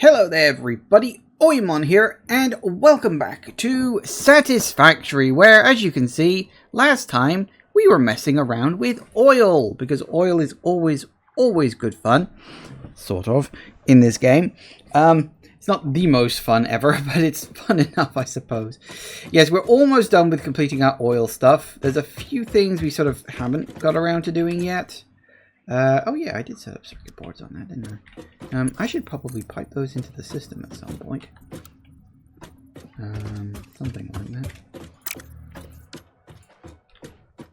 Hello there everybody, Oimon here, and welcome back to Satisfactory, where, as you can see, last time we were messing around with oil, because oil is always good fun, sort of, in this game. It's not the most fun ever, but it's fun enough, I suppose. Yes, we're almost done with completing our oil stuff. There's a few things we sort of haven't got around to doing yet. Oh yeah, I did set up circuit boards on that, didn't I? I should probably pipe those into the system at some point. Something like that.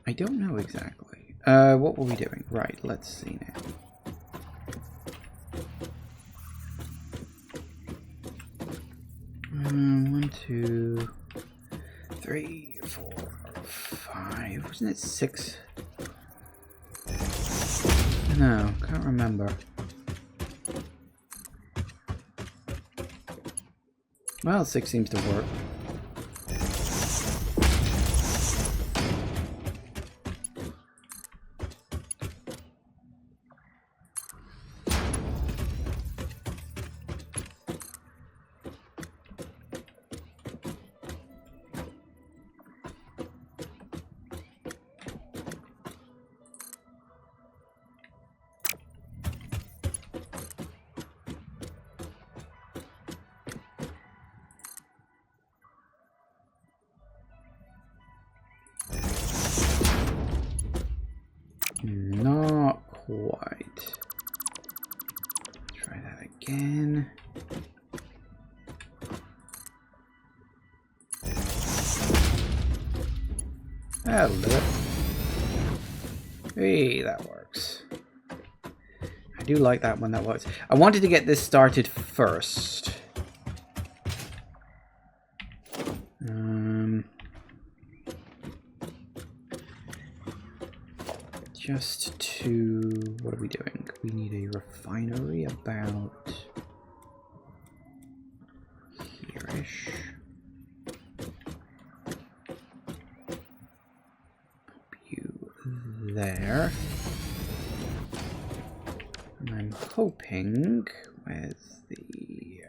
I don't know exactly. What were we doing? Right, let's see now. One, two, three, 4, 5. Wasn't it 6? No, can't remember. Well, 6 seems to work. Not quite. Try that again. That'll do it. Hey, that works. I do like that one, that works. I wanted to get this started first. Just to... what are we doing? We need a refinery about here-ish. Pop you there. And I'm hoping with the...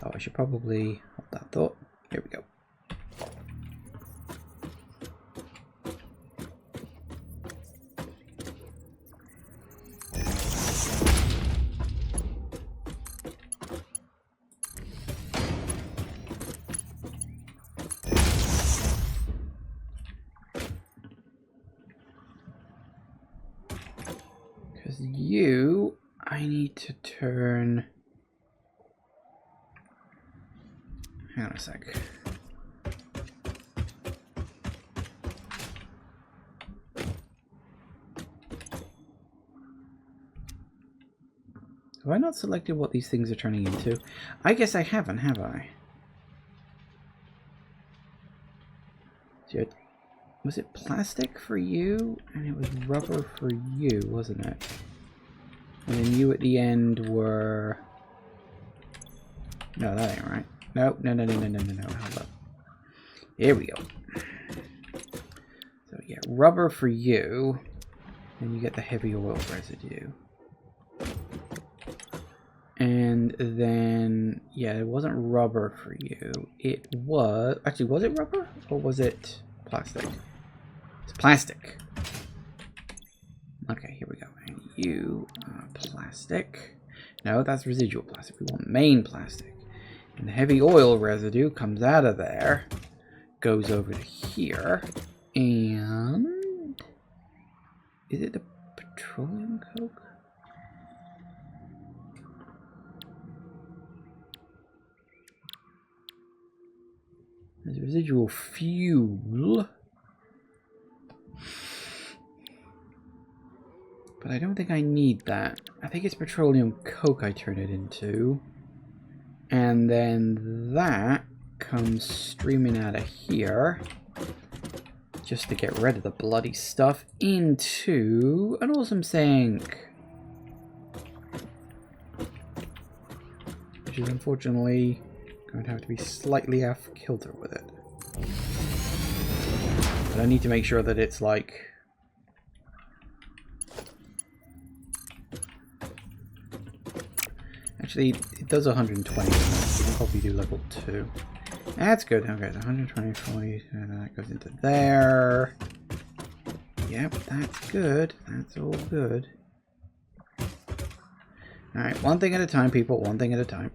oh, I should probably hold that thought. Here we go. You, I need to turn... hang on a sec. Have I not selected what these things are turning into? I guess I haven't, have I? Was it plastic for you? And it was rubber for you, wasn't it? And then you at the end were... no, that ain't right. No. Hold up. Here we go. So yeah, rubber for you. And you get the heavy oil residue. And then, yeah, it wasn't rubber for you. It was... actually, was it rubber? Or was it plastic? It's plastic. Okay, here we go. And you are plastic. No, that's residual plastic. We want main plastic. And the heavy oil residue comes out of there, goes over to here, and... is it the petroleum coke? There's residual fuel. But I don't think I need that. I think it's petroleum coke I turn it into. And then that comes streaming out of here. Just to get rid of the bloody stuff into an awesome sink. Which is unfortunately going to have to be slightly off kilter with it. But I need to make sure that it's like... Actually, it does 120. So we can probably do level 2. That's good. Okay, 120, 40, and that goes into there. Yep, that's good. That's all good. Alright, one thing at a time, people. One thing at a time.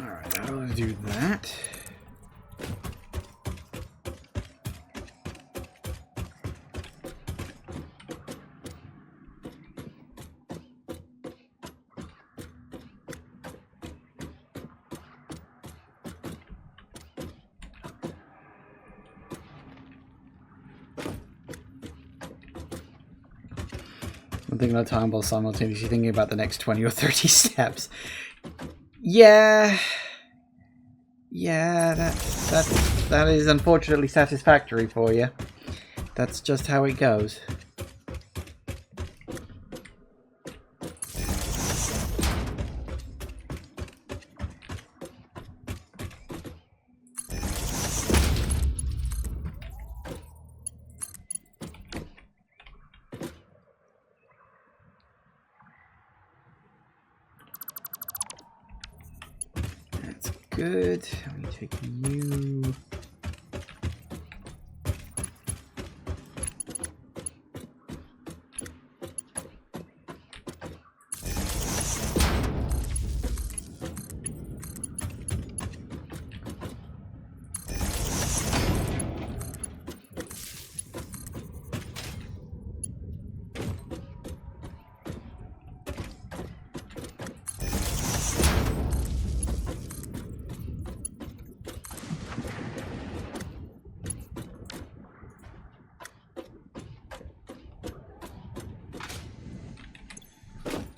Alright, I'll do that. One thing at a time while simultaneously thinking about the next 20 or 30 steps. Yeah, that is unfortunately satisfactory for you. That's just how it goes. Good. Let me take you.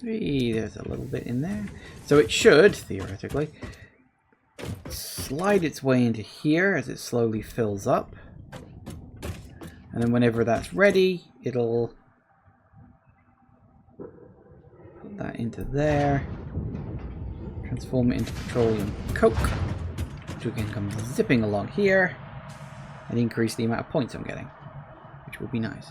There's a little bit in there. So it should, theoretically, slide its way into here as it slowly fills up. And then whenever that's ready, it'll put that into there. Transform it into petroleum coke, which we can come zipping along here and increase the amount of points I'm getting, which will be nice.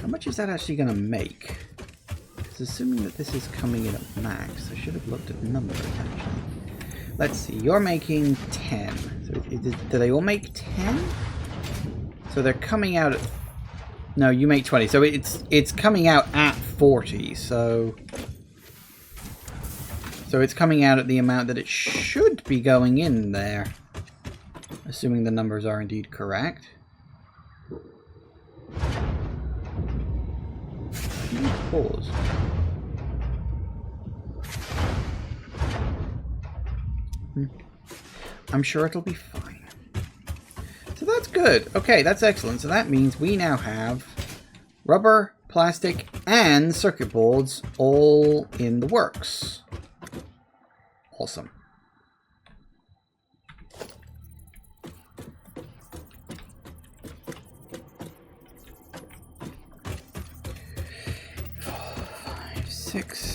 How much is that actually going to make? Because assuming that this is coming in at max, I should have looked at numbers actually. Let's see, you're making 10. So do they all make 10? So they're coming out at... No, you make 20. So it's coming out at 40. So it's coming out at the amount that it should be going in there. Assuming the numbers are indeed correct. Pause. I'm sure it'll be fine. So that's good. Okay, that's excellent. So that means we now have rubber, plastic, and circuit boards all in the works. Awesome. Six.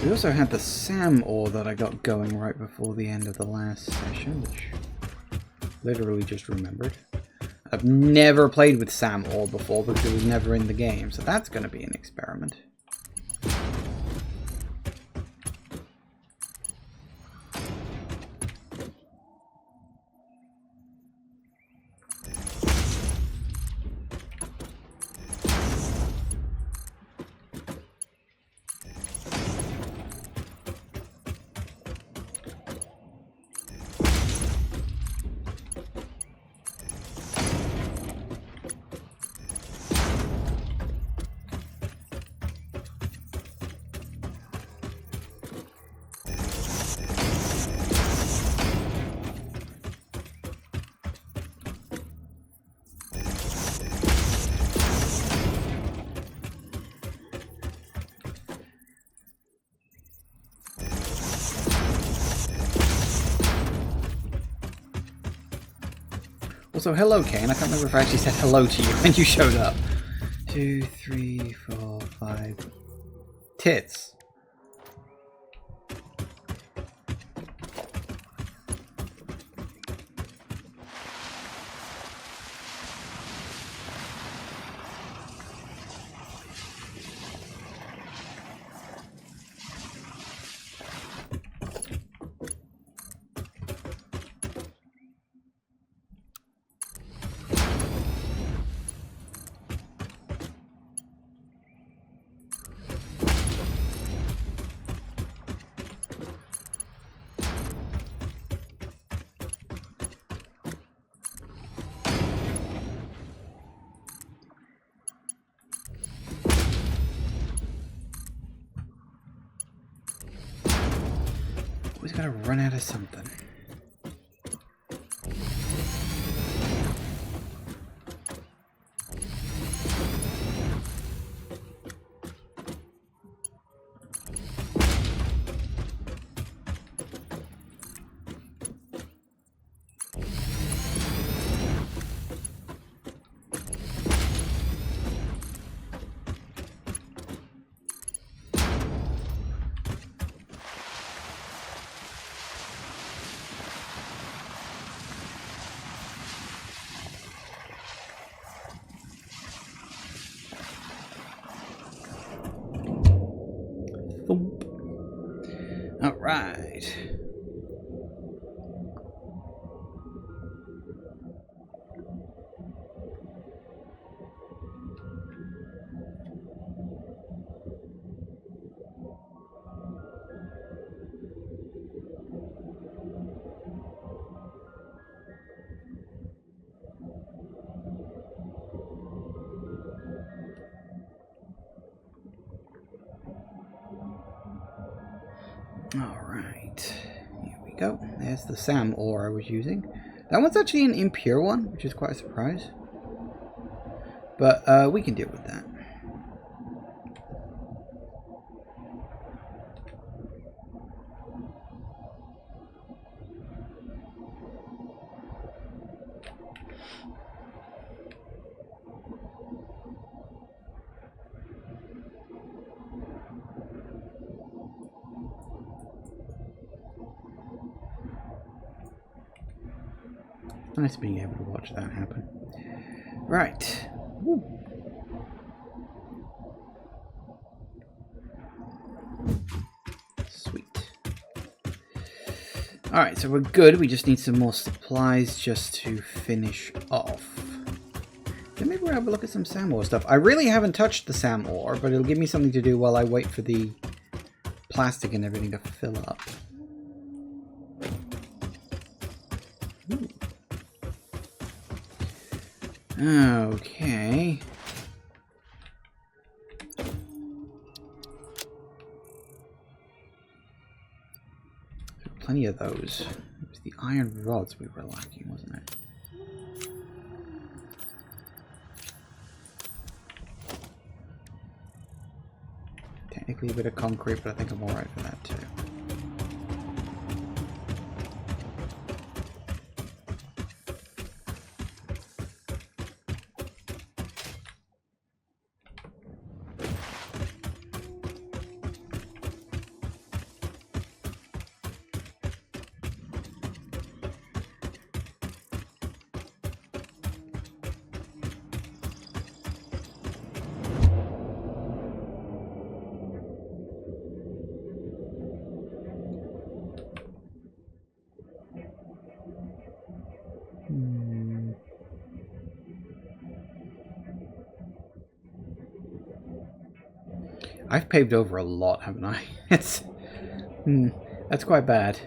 We also had the SAM ore that I got going right before the end of the last session, which literally just remembered. I've never played with SAM ore before because it was never in the game, so that's going to be an experiment. Also, hello, Kane. I can't remember if I actually said hello to you when you showed up. 2, 3, 4, 5. Tits. Always gotta run out of something. All right. Alright, here we go. There's the SAM ore I was using. That one's actually an impure one, which is quite a surprise. But we can deal with that. Nice being able to watch that happen. Right. Woo. Sweet. Alright, so we're good. We just need some more supplies just to finish off. Then maybe we'll have a look at some SAM ore stuff. I really haven't touched the SAM ore, but it'll give me something to do while I wait for the plastic and everything to fill up. Ooh. Okay. Plenty of those. It was the iron rods we were lacking, wasn't it? Technically a bit of concrete, but I think I'm alright for that too. I've paved over a lot, haven't I? It's... that's quite bad.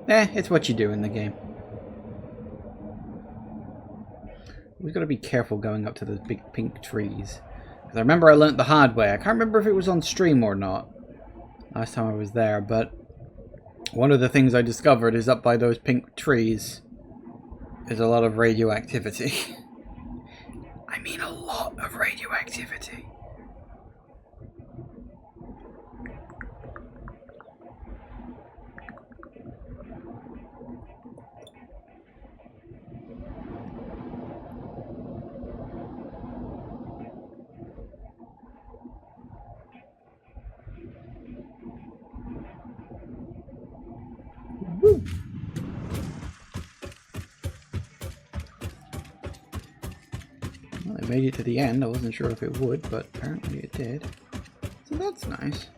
It's what you do in the game. We've got to be careful going up to those big pink trees. Because I remember I learnt the hard way. I can't remember if it was on stream or not last time I was there, but one of the things I discovered is up by those pink trees is a lot of radioactivity. I mean a lot of radioactivity. Woo. Well, it made it to the end. I wasn't sure if it would, but apparently it did. So that's nice.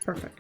Perfect.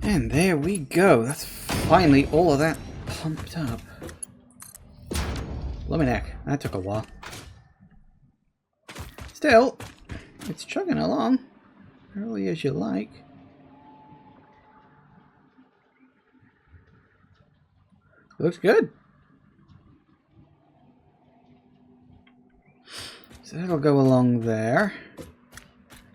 And there we go. That's finally all of that pumped up. Lummy neck. That took a while. Still, it's chugging along. Early as you like. Looks good. So that'll go along there.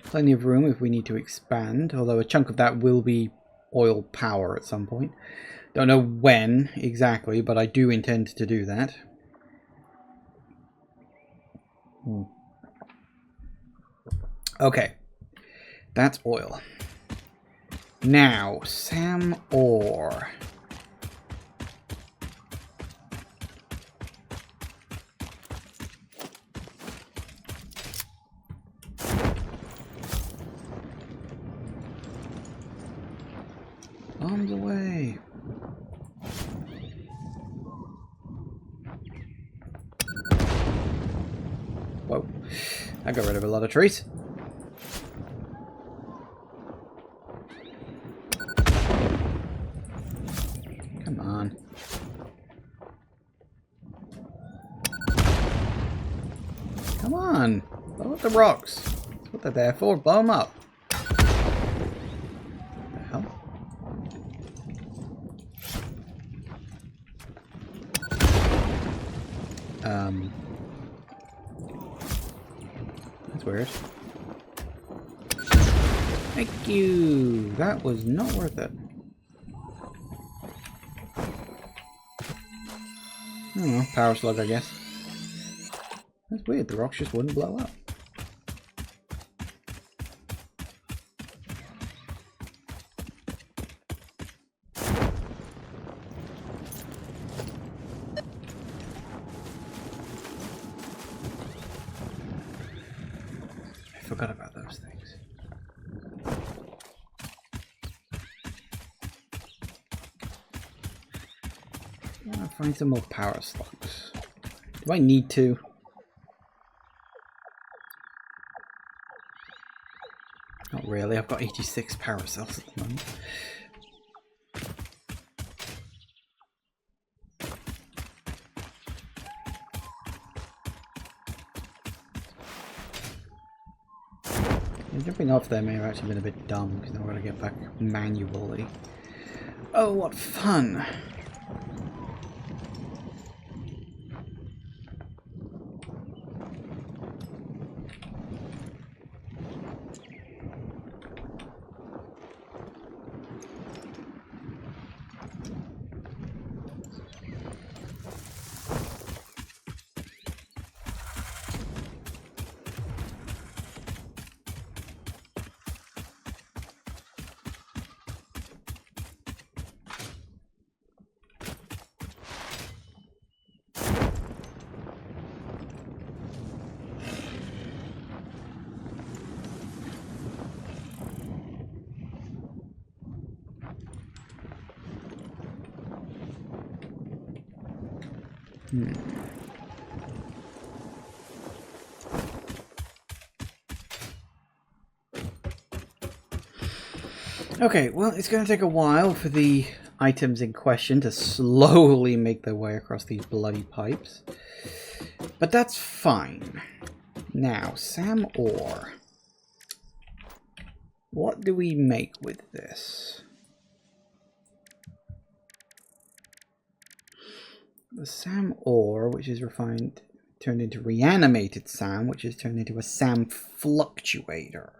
Plenty of room if we need to expand, although a chunk of that will be oil power at some point. Don't know when exactly, but I do intend to do that. Okay, that's oil. Now, Sam ore. Bombs away. Whoa. I got rid of a lot of trees. Come on. Come on. Blow up the rocks. That's what they're there for. Blow them up. That's weird. Thank you. That was not worth it. I don't know, power slug, I guess. That's weird, the rocks just wouldn't blow up. I forgot about those things. I'll find some more power slugs. Do I need to? Not really, I've got 86 power cells at the moment. Jumping off there may have actually been a bit dumb because now I've got to get back manually. Oh, what fun! Okay, well, it's going to take a while for the items in question to slowly make their way across these bloody pipes. But that's fine. Now, Sam ore. What do we make with this? The Sam ore, which is refined, turned into reanimated Sam, which is turned into a Sam fluctuator.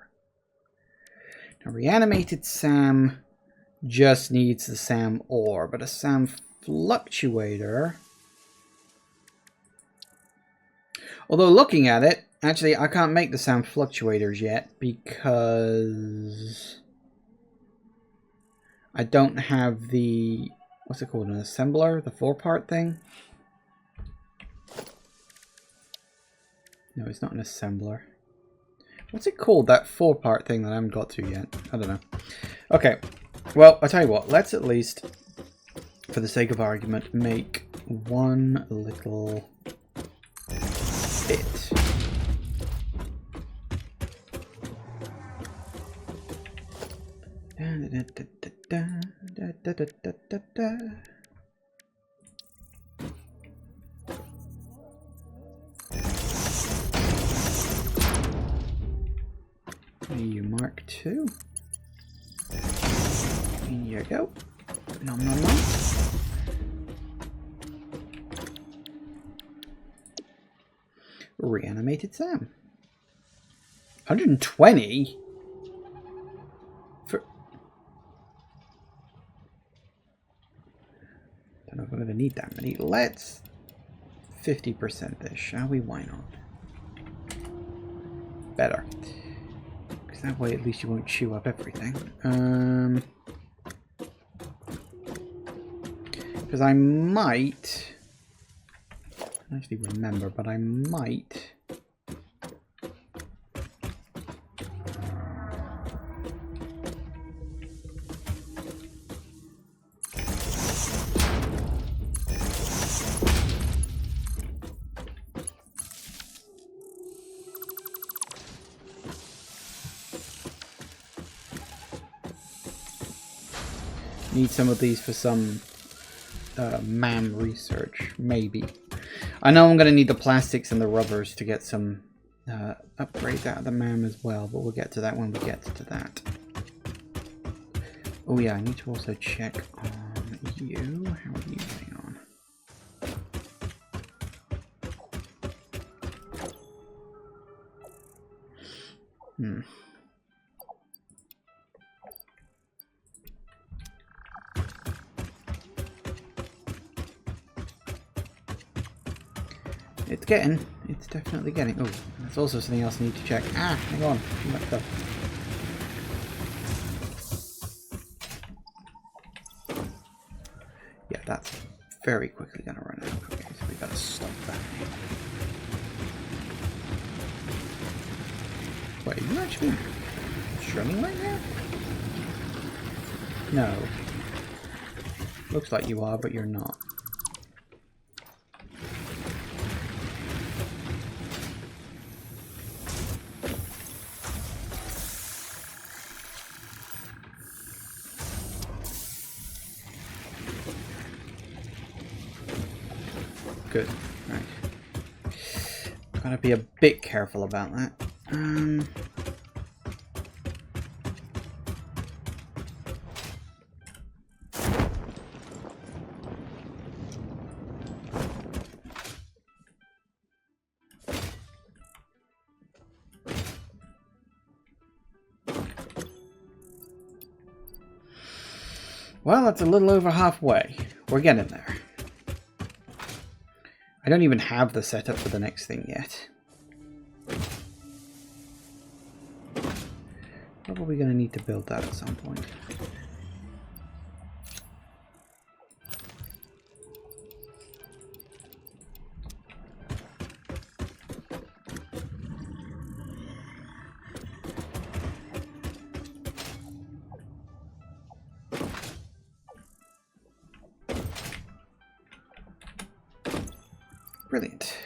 Now, reanimated Sam just needs the Sam ore, but a Sam fluctuator... Although looking at it, actually I can't make the Sam fluctuators yet because I don't have the... What's it called? An assembler? The 4-part thing? No, it's not an assembler. What's it called? That 4-part thing that I haven't got to yet. I don't know. Okay. Well, I'll tell you what. Let's at least, for the sake of argument, make one little bit. You Mark II. Here you go. Nom nom nom. Reanimated Sam. 120? For... Don't know if I'm going to need that many. Let's 50% this, shall we? Why not? Better. Because that way at least you won't chew up everything. Because I might... I don't actually remember, but I might... Need some of these for some MAM research, maybe. I know I'm going to need the plastics and the rubbers to get some upgrades out of the MAM as well, but we'll get to that when we get to that. Oh yeah, I need to also check on you. How are you getting on? It's definitely getting. Oh, that's also something else I need to check. Ah, hang on. Back up. Yeah, that's very quickly gonna run out. Okay, so we gotta stop that. Wait, are you actually strumming right now? No. Looks like you are, but you're not. Good. Right. Gotta be a bit careful about that. Well, that's a little over halfway. We're getting there. I don't even have the setup for the next thing yet. Probably going to need to build that at some point. Brilliant.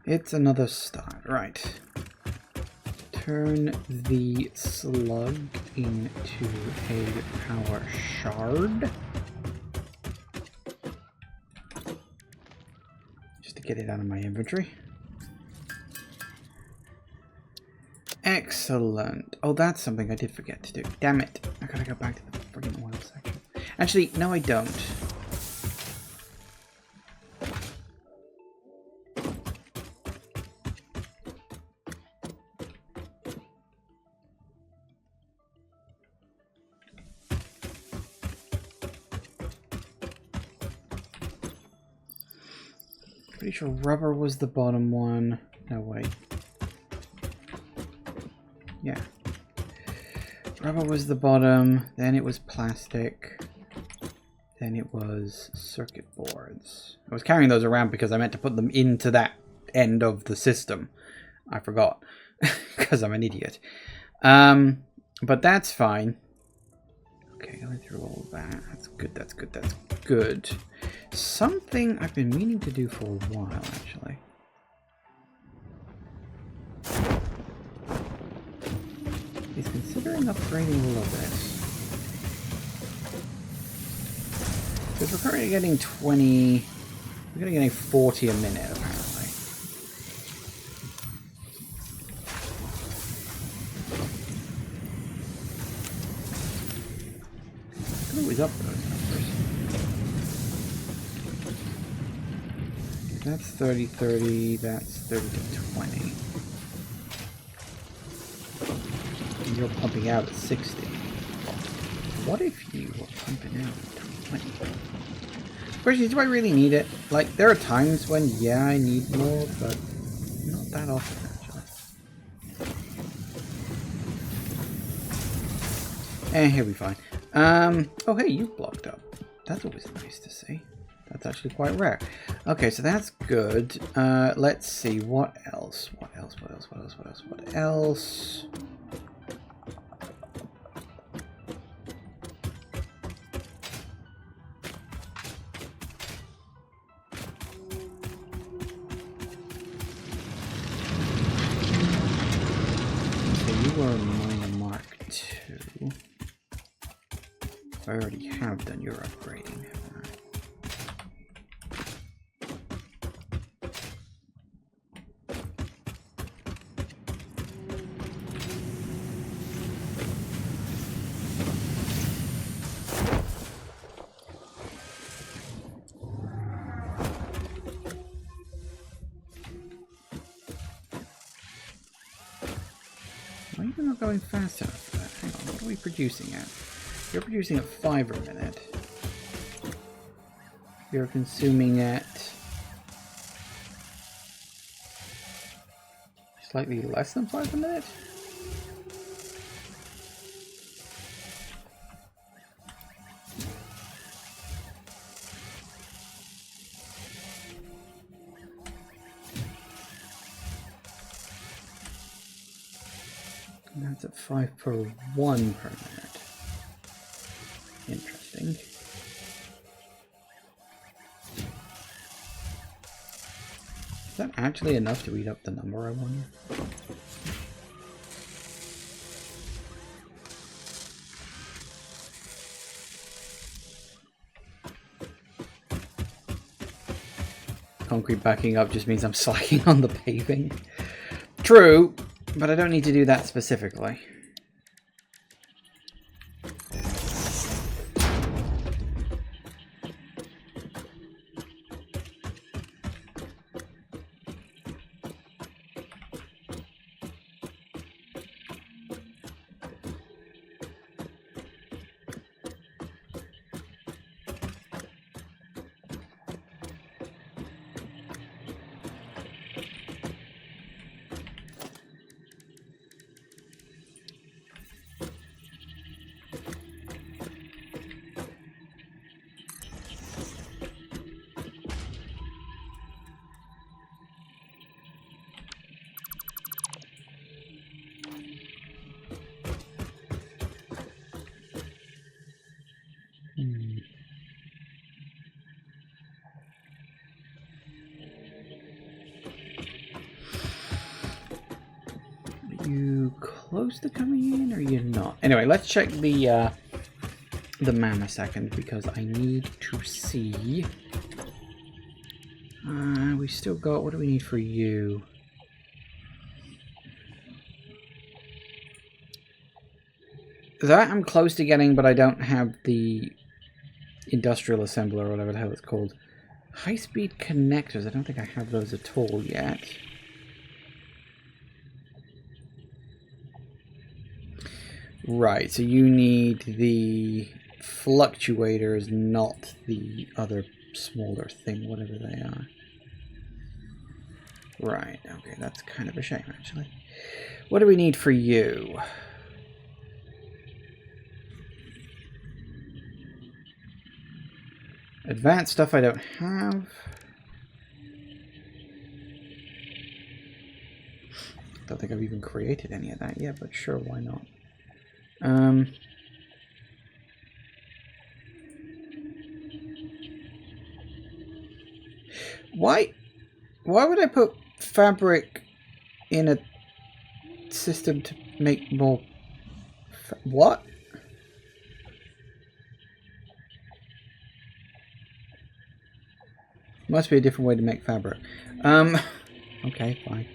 It's another start. Right. Turn the slug into a power shard. Just to get it out of my inventory. Excellent. Oh, that's something I did forget to do. Damn it. I gotta go back to the friggin' oil section. Actually, no I don't. Pretty sure rubber was the bottom one. No, wait. Yeah. Rubber was the bottom, then it was plastic, then it was circuit boards. I was carrying those around because I meant to put them into that end of the system. I forgot, because I'm an idiot. But that's fine. Okay, going through all of that. That's good, that's good, that's good. Something I've been meaning to do for a while, actually. Is considering upgrading all of this. Because we're currently getting 20... We're going to get 40 a minute, apparently. I can always up those numbers. That's 30-30, that's 30 to 20. And you're pumping out at 60. What if you were pumping out at 20? Question is, do I really need it? Like, there are times when, yeah, I need more, but not that often, actually. He'll be fine. Oh, hey, you've blocked up. That's always nice to see. That's actually quite rare. Okay, so that's good. Let's see, what else? What else? You are mine Mark II. I already have done your upgrading, haven't I? not going fast enough for that? Hang on, what are we producing at? You're producing at 5 a minute. You're consuming at slightly less than 5 a minute? And that's at 5 per 1 per minute. Interesting. Is that actually enough to eat up the number, I wonder? Concrete backing up just means I'm slacking on the paving. True, but I don't need to do that specifically. You close to coming in, or you're not? Anyway, let's check the MAM a second, because I need to see. We still got. What do we need for you? That I'm close to getting, but I don't have the industrial assembler or whatever the hell it's called. High-speed connectors. I don't think I have those at all yet. Right, so you need the fluctuators, not the other smaller thing, whatever they are. Right, okay, that's kind of a shame, actually. What do we need for you? Advanced stuff I don't have. Don't think I've even created any of that yet, but sure, why not? Why would I put fabric in a system to make more? What? Must be a different way to make fabric. Okay, fine.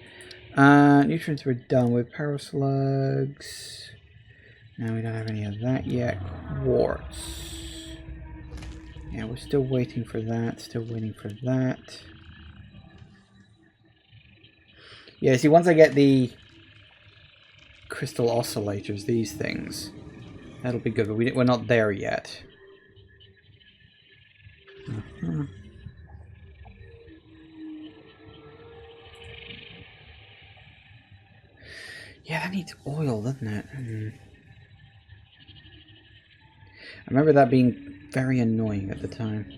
Nutrients were done with. Power slugs. Now we don't have any of that yet. Quartz. Yeah, we're still waiting for that. Still waiting for that. Yeah, see, once I get the crystal oscillators, these things, that'll be good, but we're not there yet. Yeah, that needs oil, doesn't it? I remember that being very annoying at the time.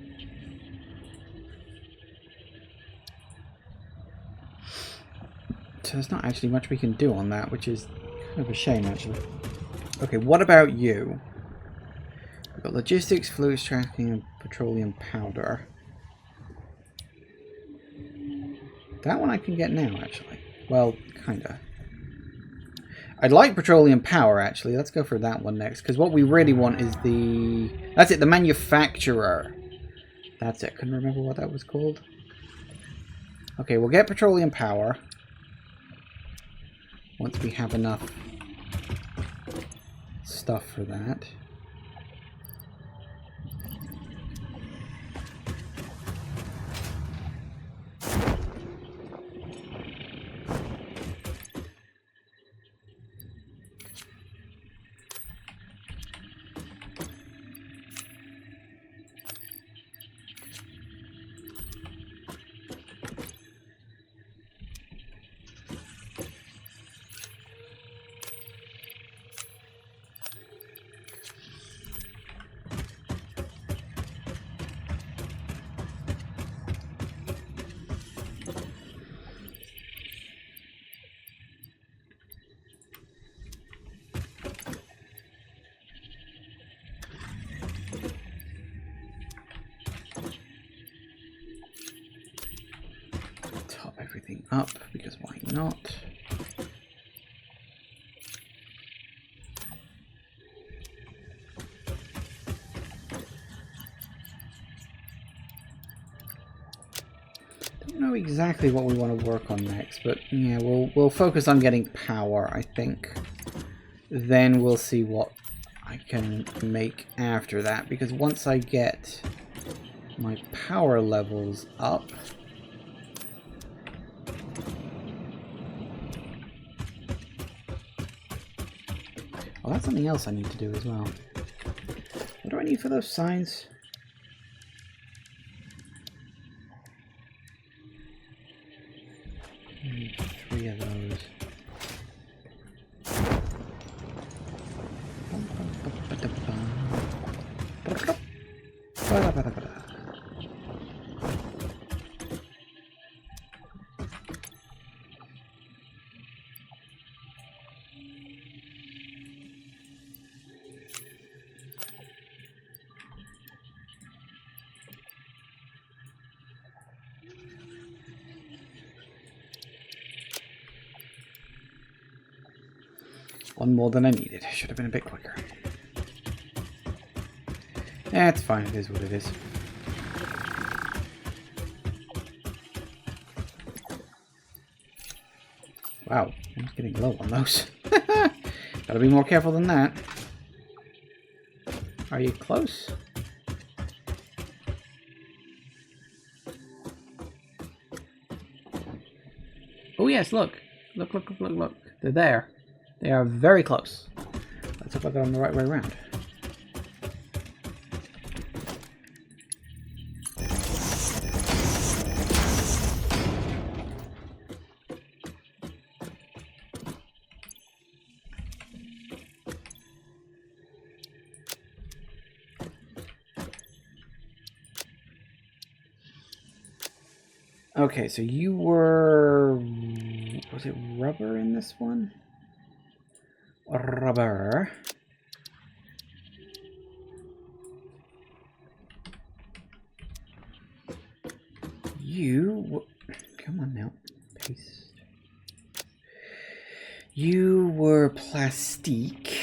So there's not actually much we can do on that, which is kind of a shame, actually. Okay, what about you? We've got logistics, fluids tracking, and petroleum powder. That one I can get now, actually. Well, kinda. I'd like petroleum power, actually. Let's go for that one next, because what we really want is the... That's it, the manufacturer. That's it. Couldn't remember what that was called. Okay, we'll get petroleum power. Once we have enough stuff for that. up, because why not? Don't know exactly what we want to work on next, but yeah, we'll focus on getting power, I think. Then we'll see what I can make after that, because once I get my power levels up, oh, that's something else I need to do as well. What do I need for those signs? I need 3 of those. One more than I needed. Should have been a bit quicker. That's fine, it is what it is. Wow, I'm just getting low on those. Gotta be more careful than that. Are you close? Oh yes, look. Look, look, look, look, look. They're there. They are very close. Let's hope I got them the right way around. Okay, so you were... was it rubber in this one? Rubber. You... come on now. Paste. You were plastique.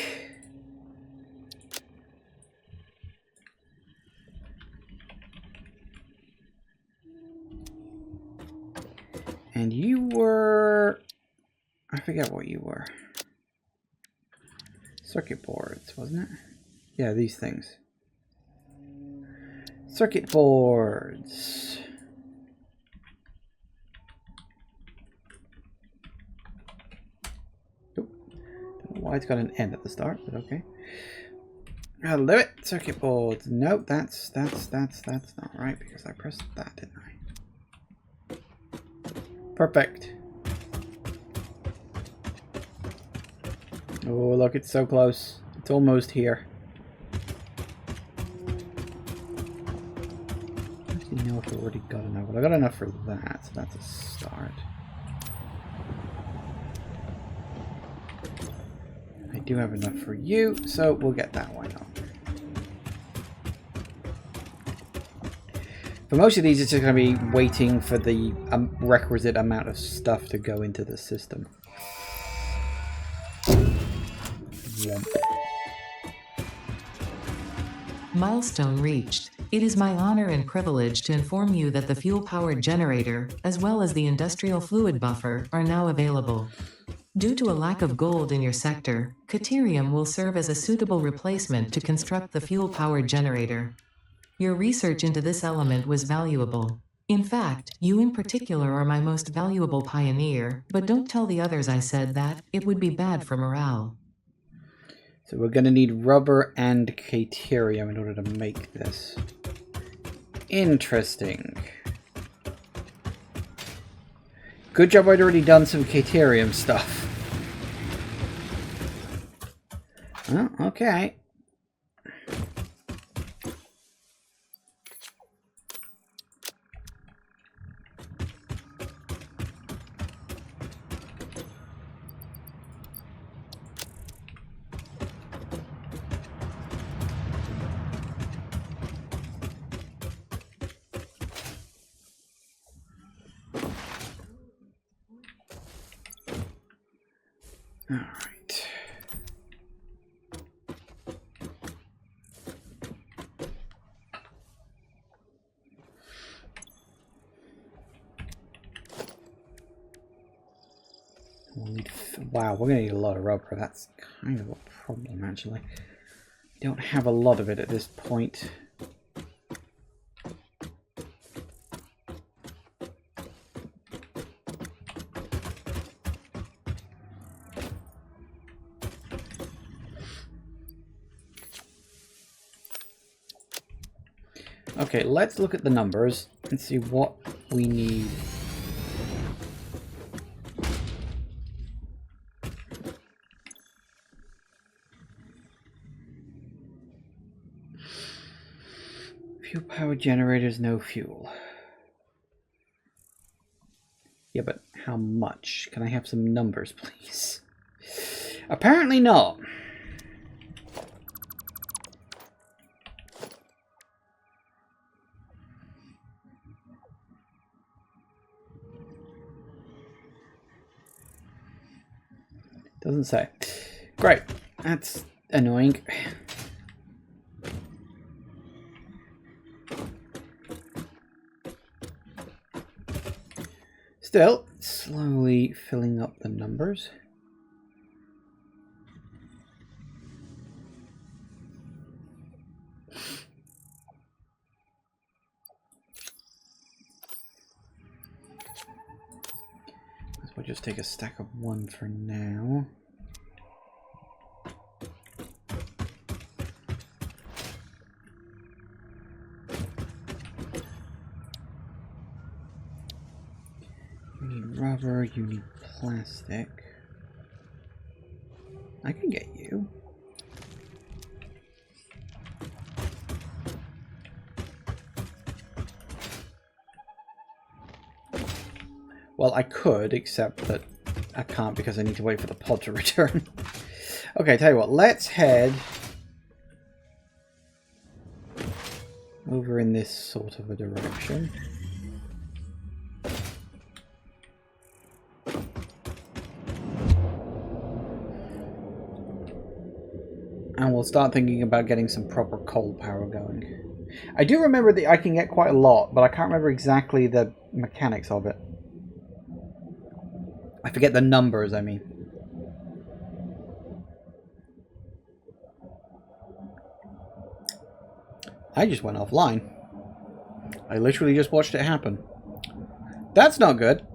And you were... I forget what you were. Circuit boards, wasn't it? Yeah, these things. Circuit boards. Oh, don't know why it's got an N at the start, but okay. I'll do it. Circuit boards. Nope, that's not right because I pressed that, didn't I? Perfect. Oh, look, it's so close. It's almost here. I don't know if I already got enough, but I got enough for that, so that's a start. I do have enough for you, so we'll get that one up. For most of these, it's just going to be waiting for the requisite amount of stuff to go into the system. Yeah. Milestone reached. It is my honor and privilege to inform you that the fuel-powered generator, as well as the industrial fluid buffer, are now available. Due to a lack of gold in your sector, Caterium will serve as a suitable replacement to construct the fuel-powered generator. Your research into this element was valuable. In fact, you in particular are my most valuable pioneer, but don't tell the others I said that, it would be bad for morale. So we're going to need rubber and Caterium in order to make this. Interesting. Good job I'd already done some Caterium stuff. Oh, okay. All right. We'll need, wow, we're going to need a lot of rubber. That's kind of a problem, actually. We don't have a lot of it at this point. Okay, let's look at the numbers and see what we need. Fuel power generators, no fuel. Yeah, but how much? Can I have some numbers, please? Apparently not. Doesn't say. Great. That's annoying. Still, slowly filling up the numbers. We'll just take a stack of 1 for now. You need rubber, you need plastic. I can get you. Well, I could, except that I can't because I need to wait for the pod to return. Okay, tell you what, let's head over in this sort of a direction. And we'll start thinking about getting some proper coal power going. I do remember that I can get quite a lot, but I can't remember exactly the mechanics of it. I forget the numbers, I mean. I just went offline. I literally just watched it happen. That's not good.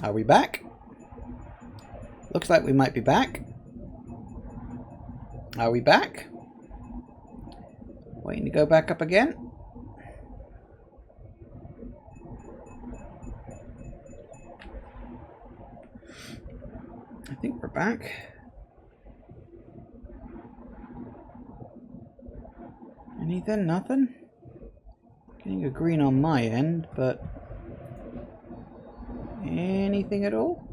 Are we back? Looks like we might be back. Are we back? Waiting to go back up again. I think we're back. Anything? Nothing? Getting a green on my end, but anything at all?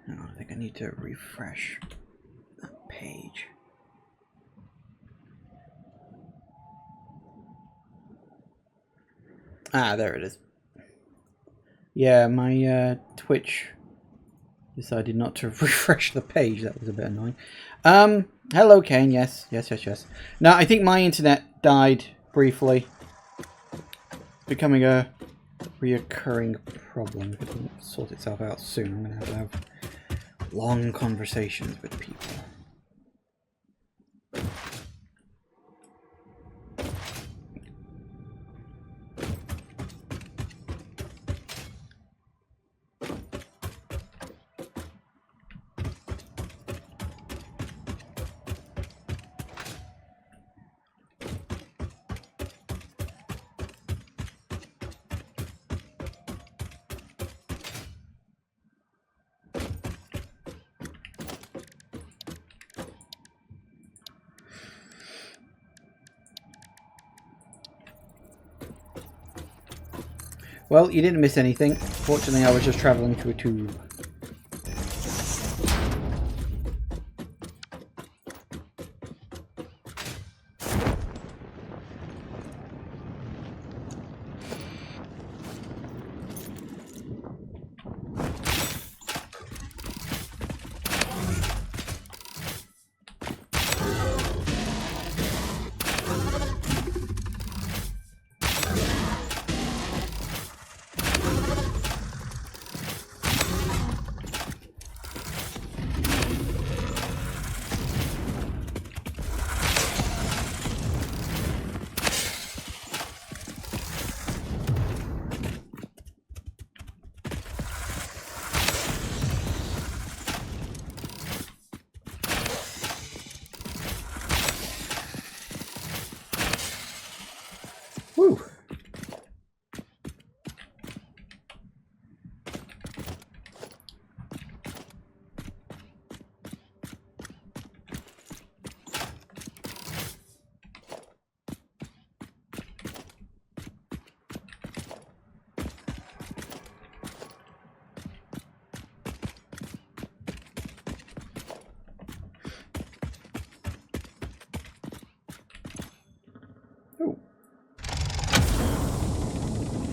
No, I think I need to refresh that page. Ah, there it is. Yeah, my Twitch decided not to refresh the page. That was a bit annoying. Hello, Kane. Yes. No, I think my internet died briefly. It's becoming a reoccurring problem. If it doesn't sort itself out soon, I'm going to have long conversations with people. Well, you didn't miss anything. Fortunately, I was just traveling through a tube.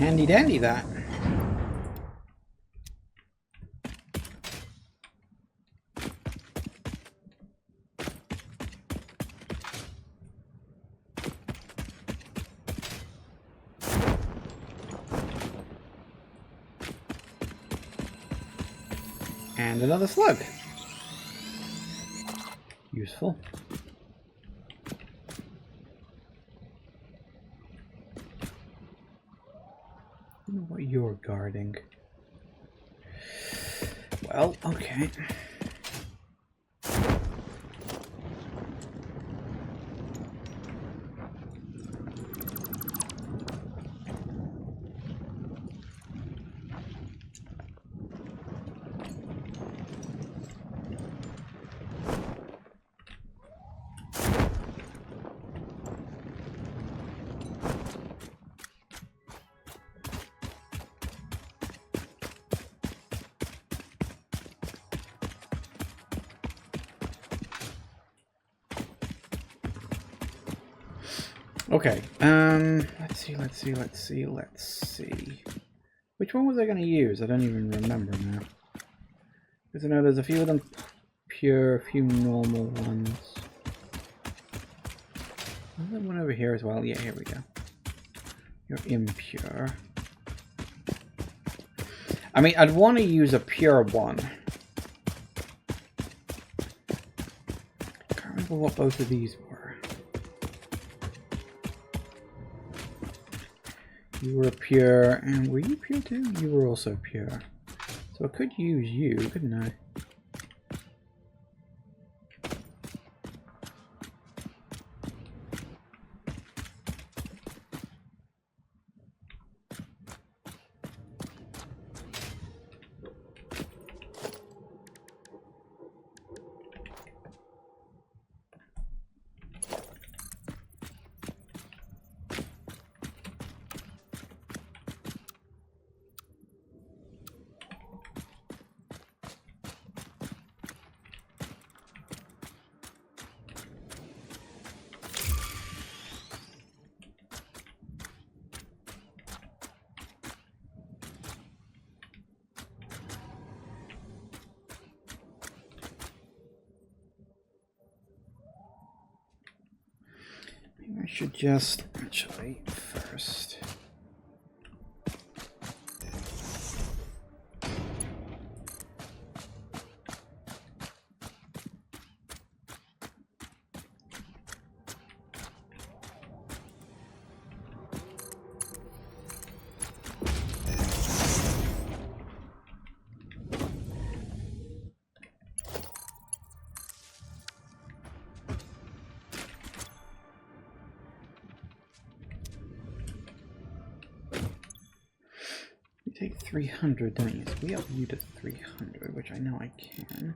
Handy dandy that. And another slug. Useful. I don't know what you're guarding. Well, okay. Okay, let's see. Which one was I going to use? I don't even remember now. Because I know there's a few of them pure, a few normal ones. There's one over here as well. Yeah, here we go. You're impure. I mean, I'd want to use a pure one. I can't remember what both of these were. You were pure, and were you pure too? You were also pure. So I could use you, couldn't I? I should just actually first. Take 300, don't you? So we up you to 300, which I know I can.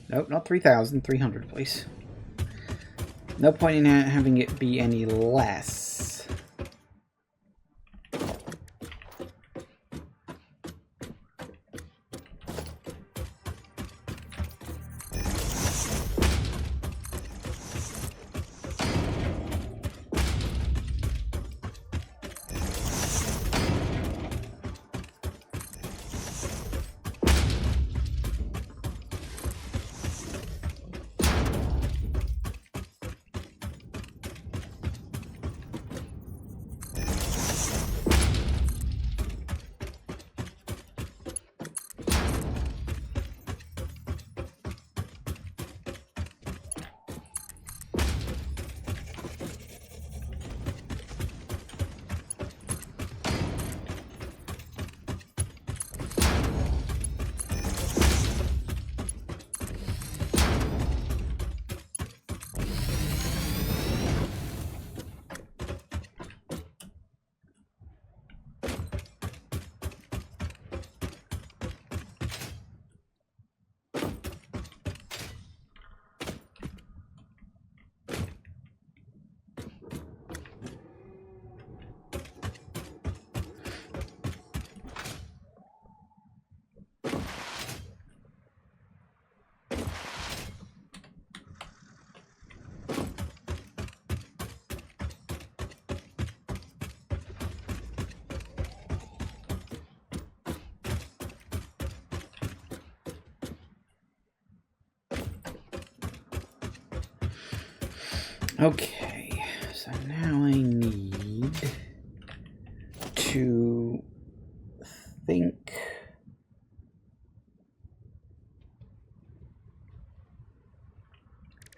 Nope, not 3,000, 300, please. No point in having it be any less. Okay, so now I need to think.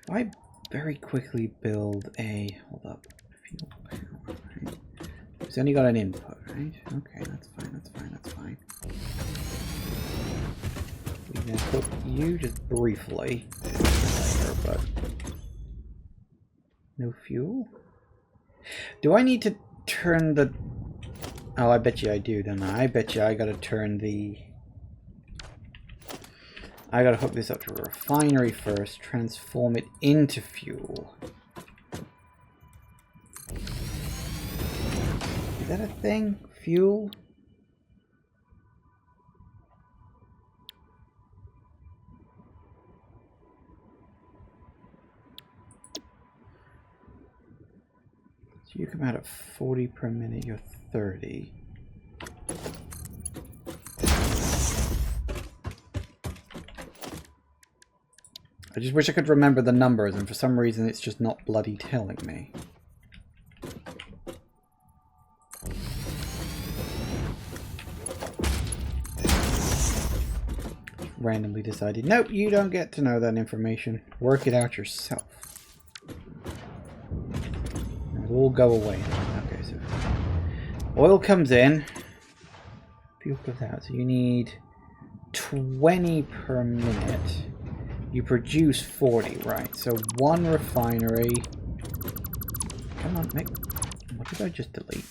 If I very quickly build a, hold up, fuel power, right? It's only got an input, right? Okay, that's fine, that's fine, that's fine. We can put you just briefly later, but no fuel? Do I need to turn the... Oh, I bet you I do, don't I? I bet you I gotta turn the... I gotta hook this up to a refinery first, transform it into fuel. Is that a thing? Fuel? So you come out at 40 per minute, you're 30. I just wish I could remember the numbers, and for some reason it's just not bloody telling me. Randomly decided, nope, you don't get to know that information. Work it out yourself. It'll all go away. Okay, so oil comes in, fuel goes out. So you need 20 per minute. You produce 40, right? So one refinery. Come on, make. What did I just delete?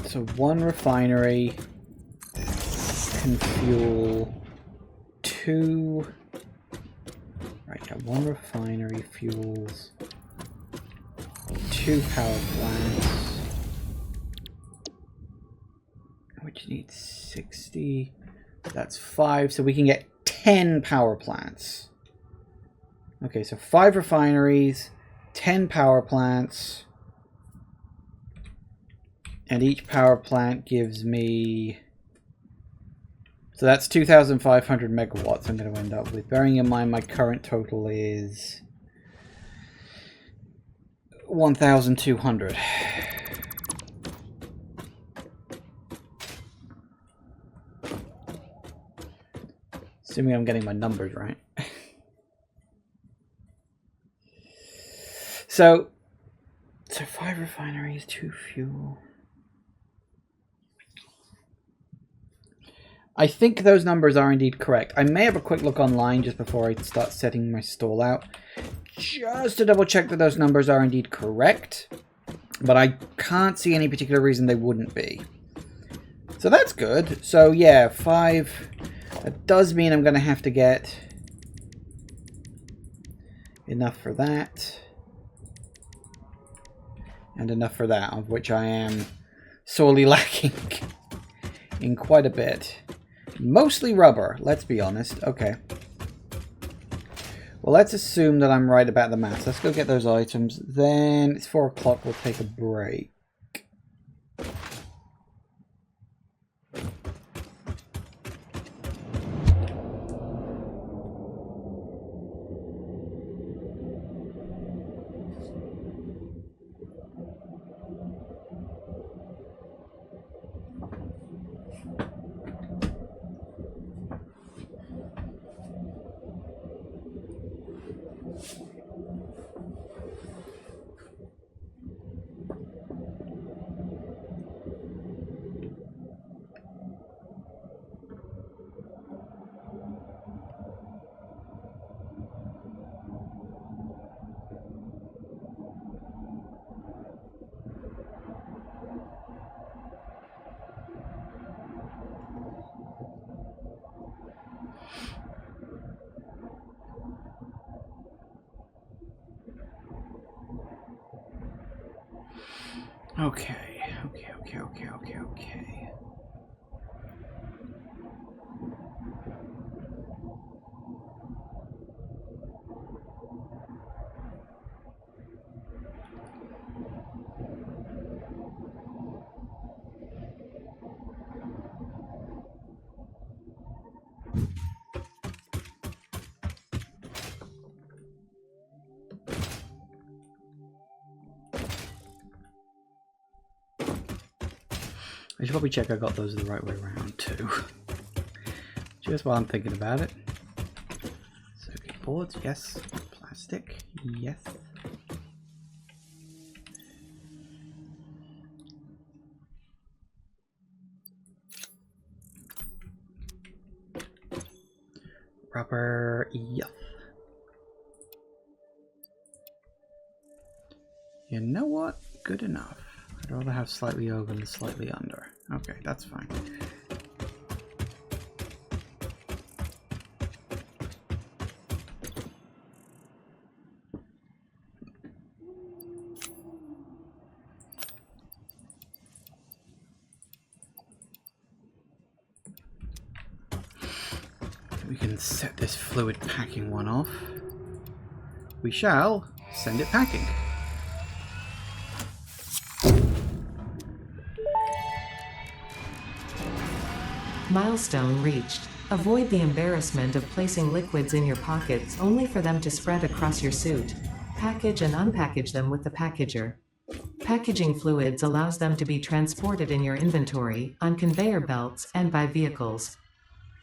So one refinery can fuel 2. Right, yeah, one refinery fuels 2 power plants. Which needs 60. That's 5, so we can get 10 power plants. Okay, so 5 refineries, 10 power plants. And each power plant gives me... So that's 2,500 megawatts I'm going to end up with. Bearing in mind my current total is 1,200. Assuming I'm getting my numbers right. So 5 refineries, 2 fuel. I think those numbers are indeed correct. I may have a quick look online just before I start setting my stall out, just to double check that those numbers are indeed correct. But I can't see any particular reason they wouldn't be. So that's good. So yeah, 5... That does mean I'm going to have to get enough for that. And enough for that, of which I am sorely lacking in quite a bit. Mostly rubber, let's be honest. Okay. Well, let's assume that I'm right about the maths. Let's go get those items. Then it's 4 o'clock, we'll take a break. Okay. I should probably check I got those the right way around too. Just while I'm thinking about it. Circuit boards, yes. Plastic, yes. Rubber, yes. You know what? Good enough. I'd rather have slightly over than slightly under. Okay, that's fine. We can set this fluid packing one off. We shall send it packing. Milestone reached. Avoid the embarrassment of placing liquids in your pockets only for them to spread across your suit. Package and unpackage them with the packager. Packaging fluids allows them to be transported in your inventory, on conveyor belts, and by vehicles.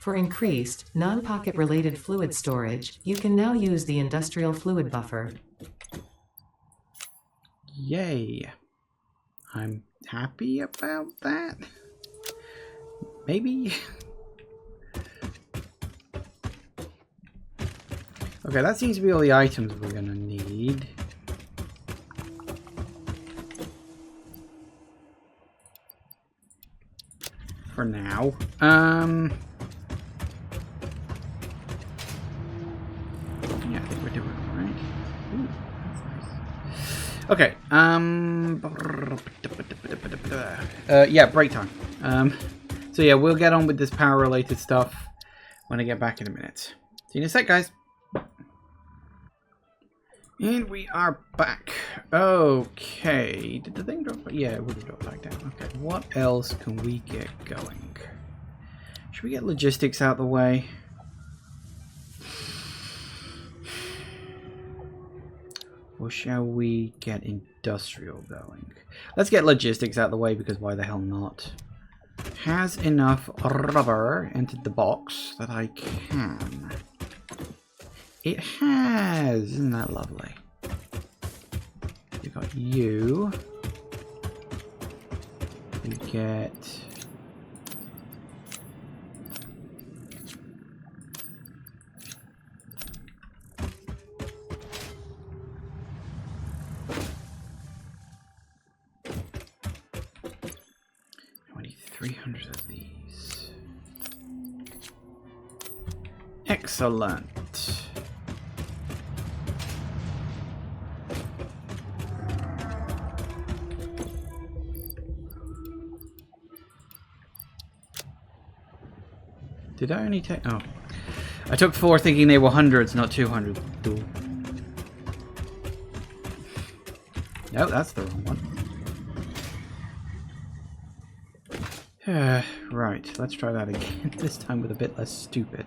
For increased, non-pocket related fluid storage, you can now use the industrial fluid buffer. Yay. I'm happy about that. Maybe. Okay, that seems to be all the items we're gonna need. For now. Yeah, I think we're doing all right. Ooh, that's nice. Okay. Yeah, break time. So yeah, we'll get on with this power-related stuff when I get back in a minute. See you in a sec, guys. And we are back. Okay. Did the thing drop? Yeah, it would have dropped back down. Okay. What else can we get going? Should we get logistics out the way? Or shall we get industrial going? Let's get logistics out the way because why the hell not? Has enough rubber entered the box that I can. It has! Isn't that lovely? We got you. We get... I need 300 of these. Excellent. Did I only take... Oh. I took 4 thinking they were hundreds, not 200. Cool. No, that's the wrong one. Right, let's try that again. This time with a bit less stupid.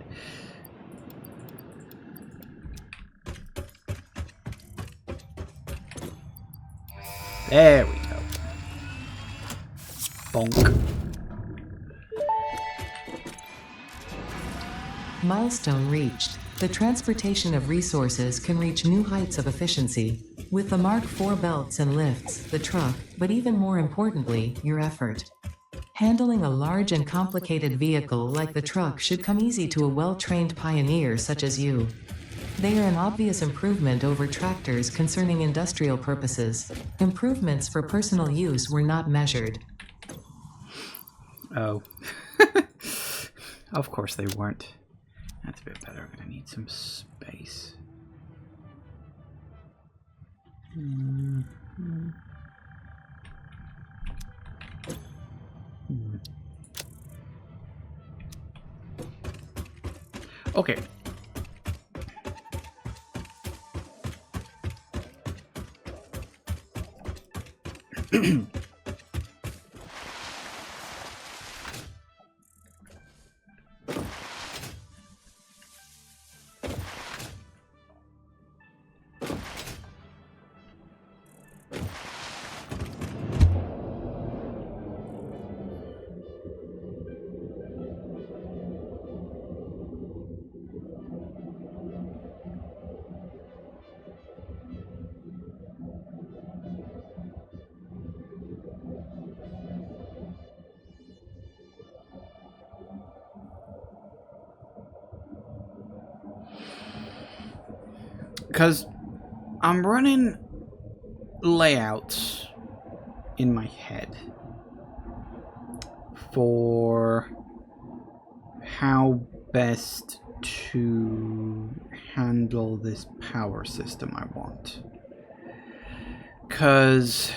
There we go. Bonk. Milestone reached. The transportation of resources can reach new heights of efficiency. With the Mark IV belts and lifts, the truck, but even more importantly, your effort. Handling a large and complicated vehicle like the truck should come easy to a well-trained pioneer such as you. They are an obvious improvement over tractors concerning industrial purposes. Improvements for personal use were not measured. Oh. Of course they weren't. That's a bit better. I'm going to need some space. Okay. Because I'm running layouts in my head for how best to handle this power system I want. Because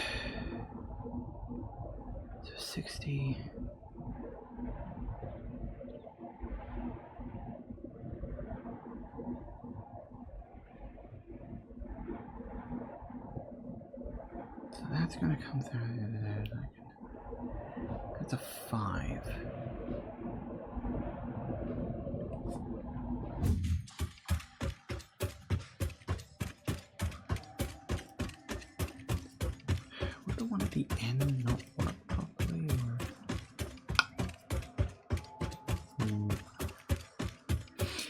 60. So that's going to come through. That's a 5. Would the one at the end not work properly?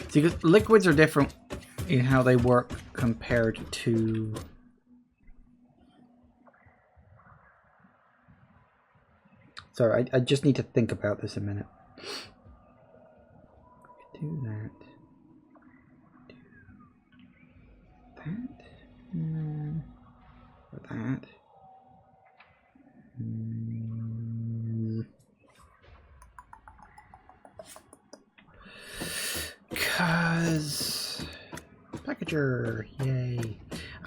See, because liquids are different in how they work compared to... Sorry, I just need to think about this a minute. Do that. Do that. Or that. Because packager, yay.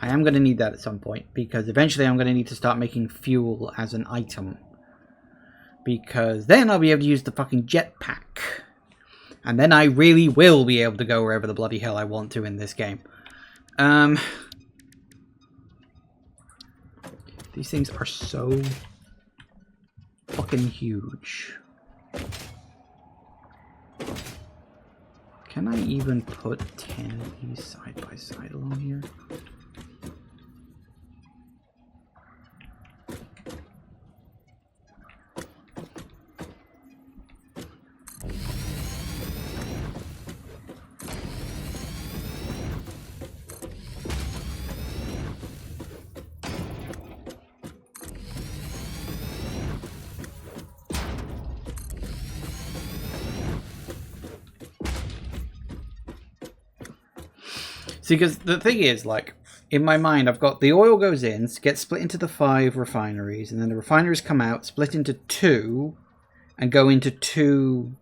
I am going to need that at some point, because eventually I'm going to need to start making fuel as an item. Because then I'll be able to use the fucking jetpack. And then I really will be able to go wherever the bloody hell I want to in this game. These things are so fucking huge. Can I even put 10 of these side by side along here? See, because the thing is, like, in my mind, I've got the oil goes in, gets split into the 5 refineries, and then the refineries come out, split into 2, and go into 2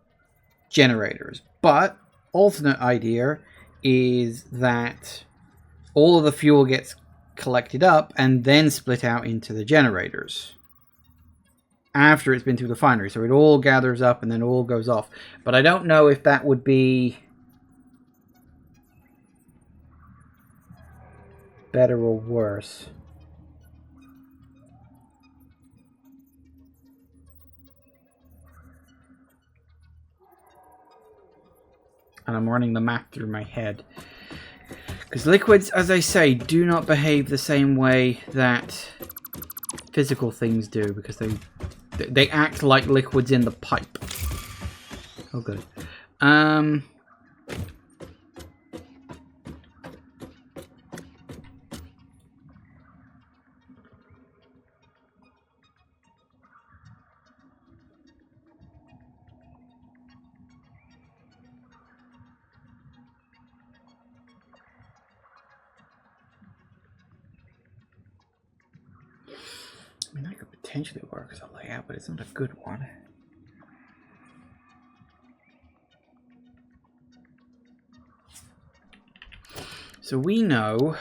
generators. But, alternate idea is that all of the fuel gets collected up and then split out into the generators after it's been through the refinery. So it all gathers up and then all goes off. But I don't know if that would be better or worse. And I'm running the math through my head. Because liquids, as I say, do not behave the same way that physical things do. Because they act like liquids in the pipe. Oh, good. I mean, that could potentially work as a layout, but it's not a good one. So we know...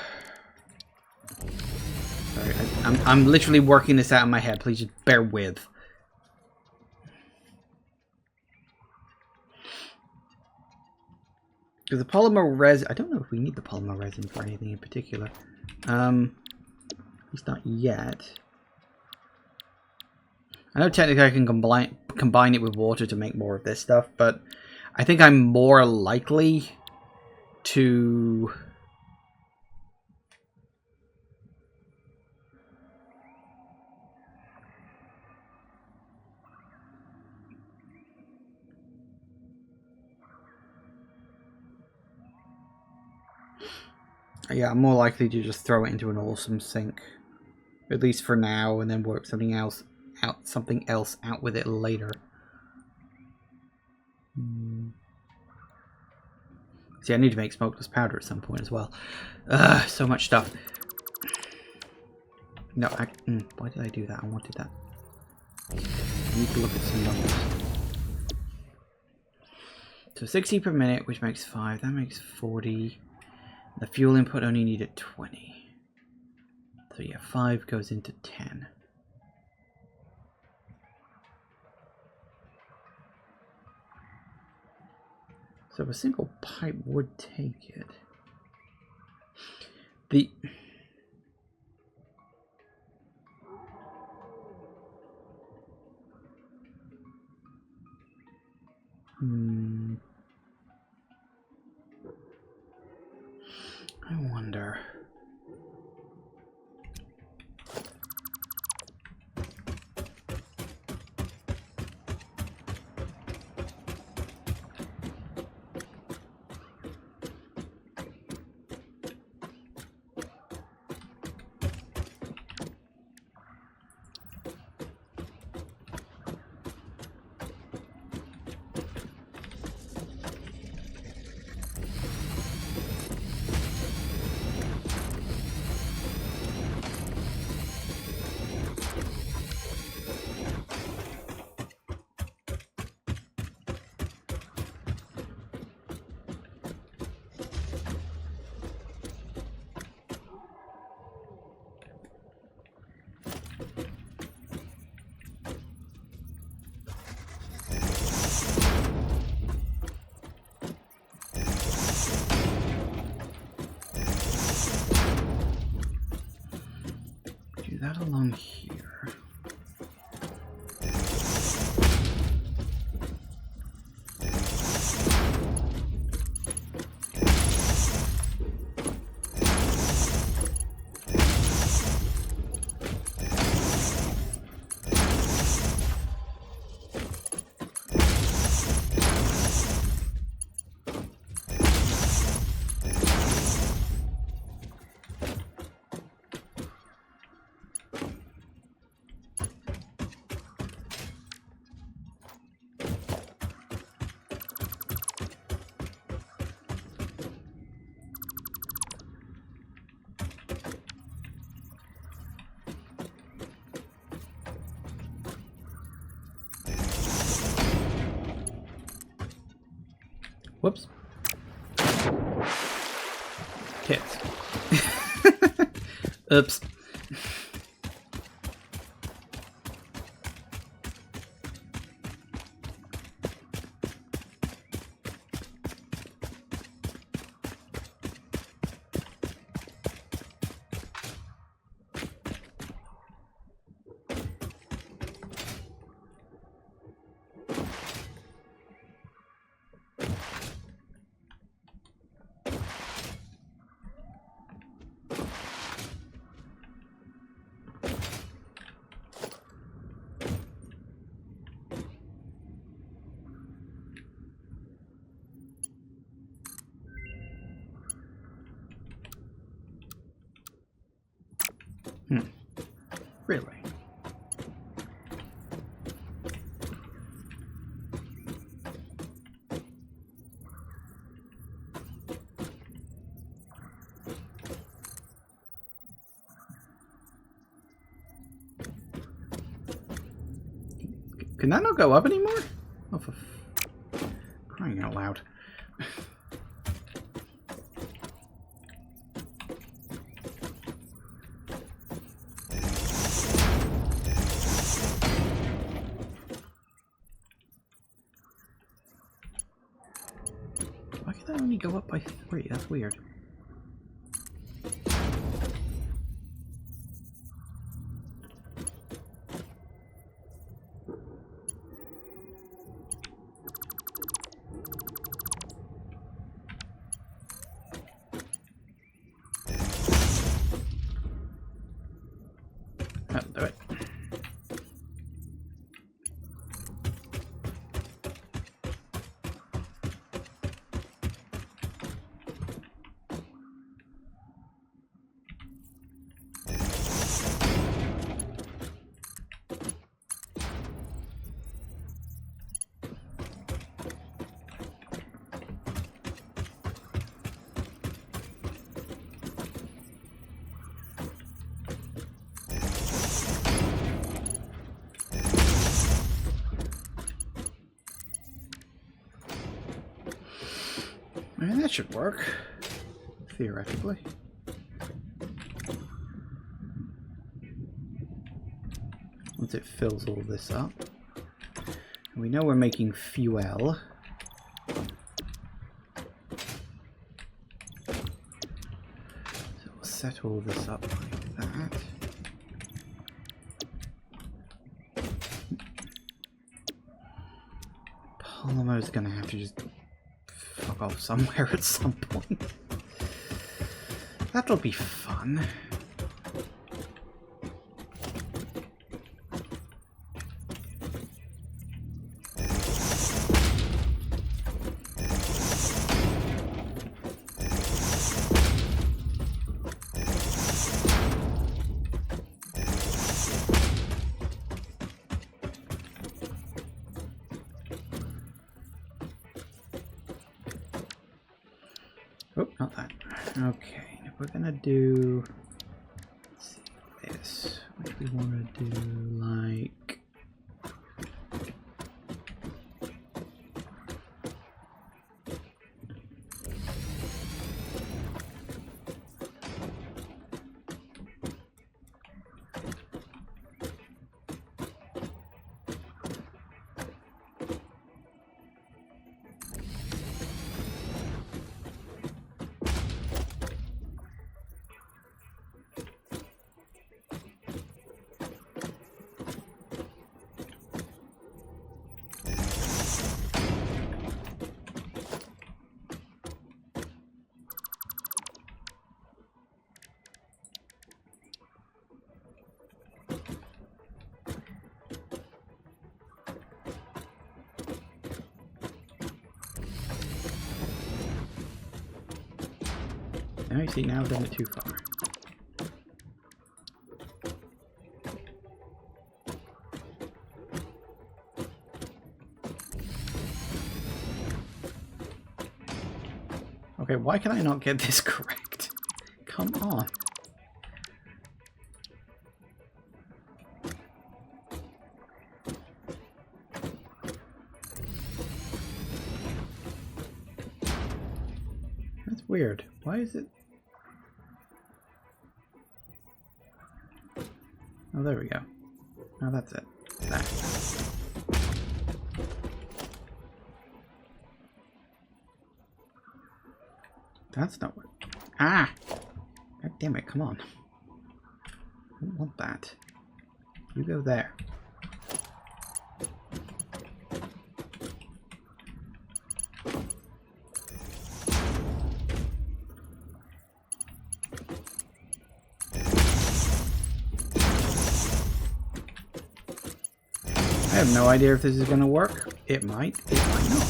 Sorry, I'm literally working this out in my head. Please just bear with. Because the polymer resin... I don't know if we need the polymer resin for anything in particular. At least not yet. I know technically I can combine it with water to make more of this stuff, but I think I'm more likely to... Yeah, I'm more likely to just throw it into an awesome sink, at least for now, and then work something else out with it later. See, I need to make smokeless powder at some point as well. So much stuff. No, why did I do that? I wanted that. I need to look at some numbers. So 60 per minute, which makes 5. That makes 40. The fuel input only needed 20. So yeah, 5 goes into 10. So a single pipe would take it. The... I wonder... that along here. Whoops. Tits. Oops. Really? Can that not go up anymore? Oh, for crying out loud. Why can that only go up by 3? That's weird. That'll do it. should work. Theoretically. Once it fills all this up. And we know we're making fuel. So we'll set all this up like that. Polymer's gonna have to just fuck off somewhere at some point. That'll be fun. Oh, not that. Okay, if we're gonna do, let's see, this, which we want to do like, now you see, now I've done it too far. Okay, why can I not get this correct? Come on. That's weird. Why is it? Oh, there we go. Now that's it. That. That's not what. Ah! God damn it, come on. I don't want that. You go there. I have no idea if this is going to work. It might. It might not.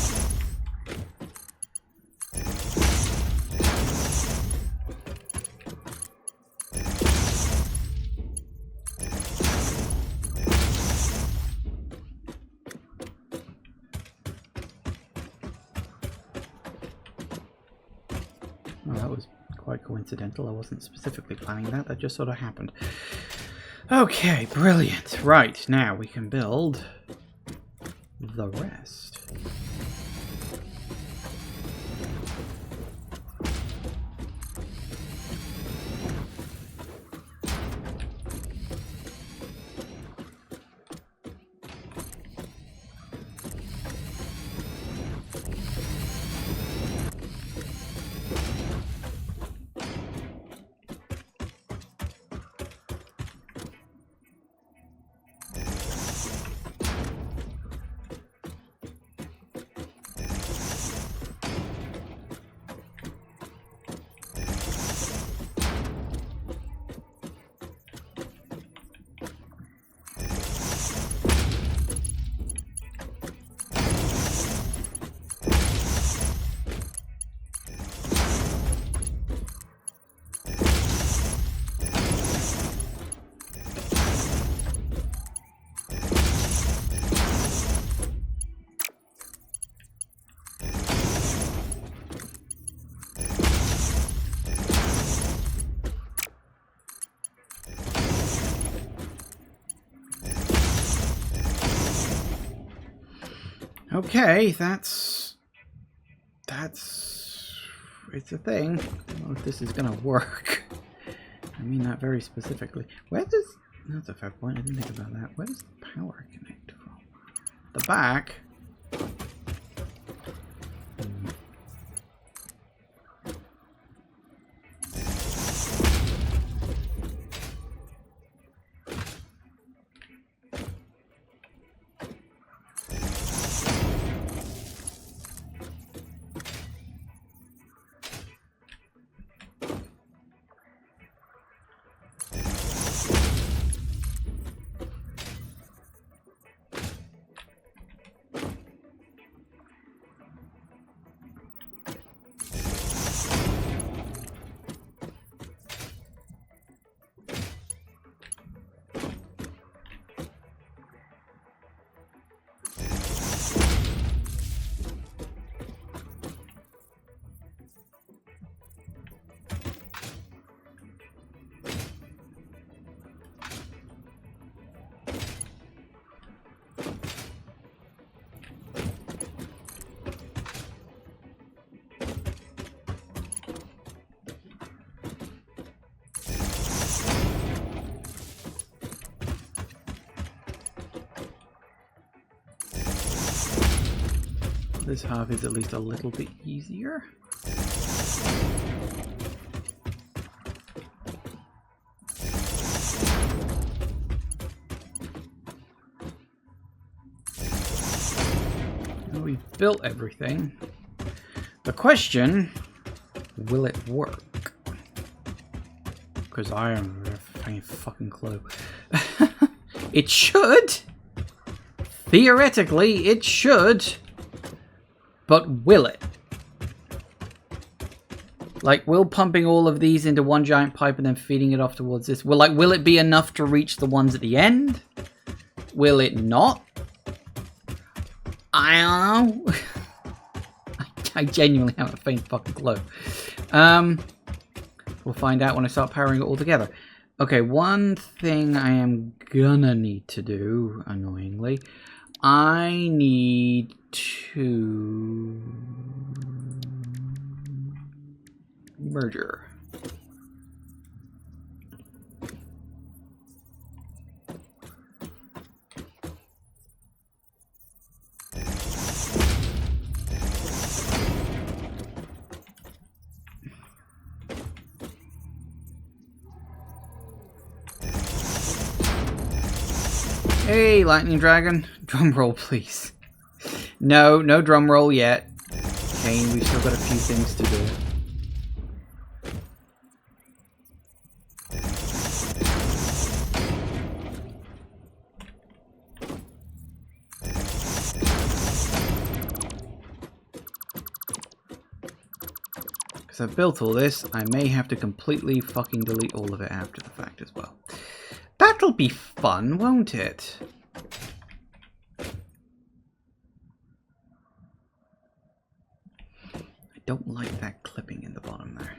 Well, that was quite coincidental. I wasn't specifically planning that. That just sort of happened. Okay, brilliant. Right, now we can build the rest. Okay, that's it's a thing. I don't know if this is gonna work. I mean that very specifically. Where does... That's a fair point, I didn't think about that. Where does the power connect from? The back? This half is at least a little bit easier. Now we've built everything. The question, will it work? Because I don't have any fucking clue. It should! Theoretically, it should. But will it? Like, will pumping all of these into one giant pipe and then feeding it off towards this, will it be enough to reach the ones at the end? Will it not? I don't know. I genuinely have a faint fucking clue. We'll find out when I start powering it all together. Okay, one thing I am gonna need to do, annoyingly, I need to merger. Hey, Lightning Dragon. Drum roll, please. No, no drum roll yet. Kane, we've still got a few things to do. Because I've built all this, I may have to completely fucking delete all of it after the fact as well. That'll be fun, won't it? I don't like that clipping in the bottom there.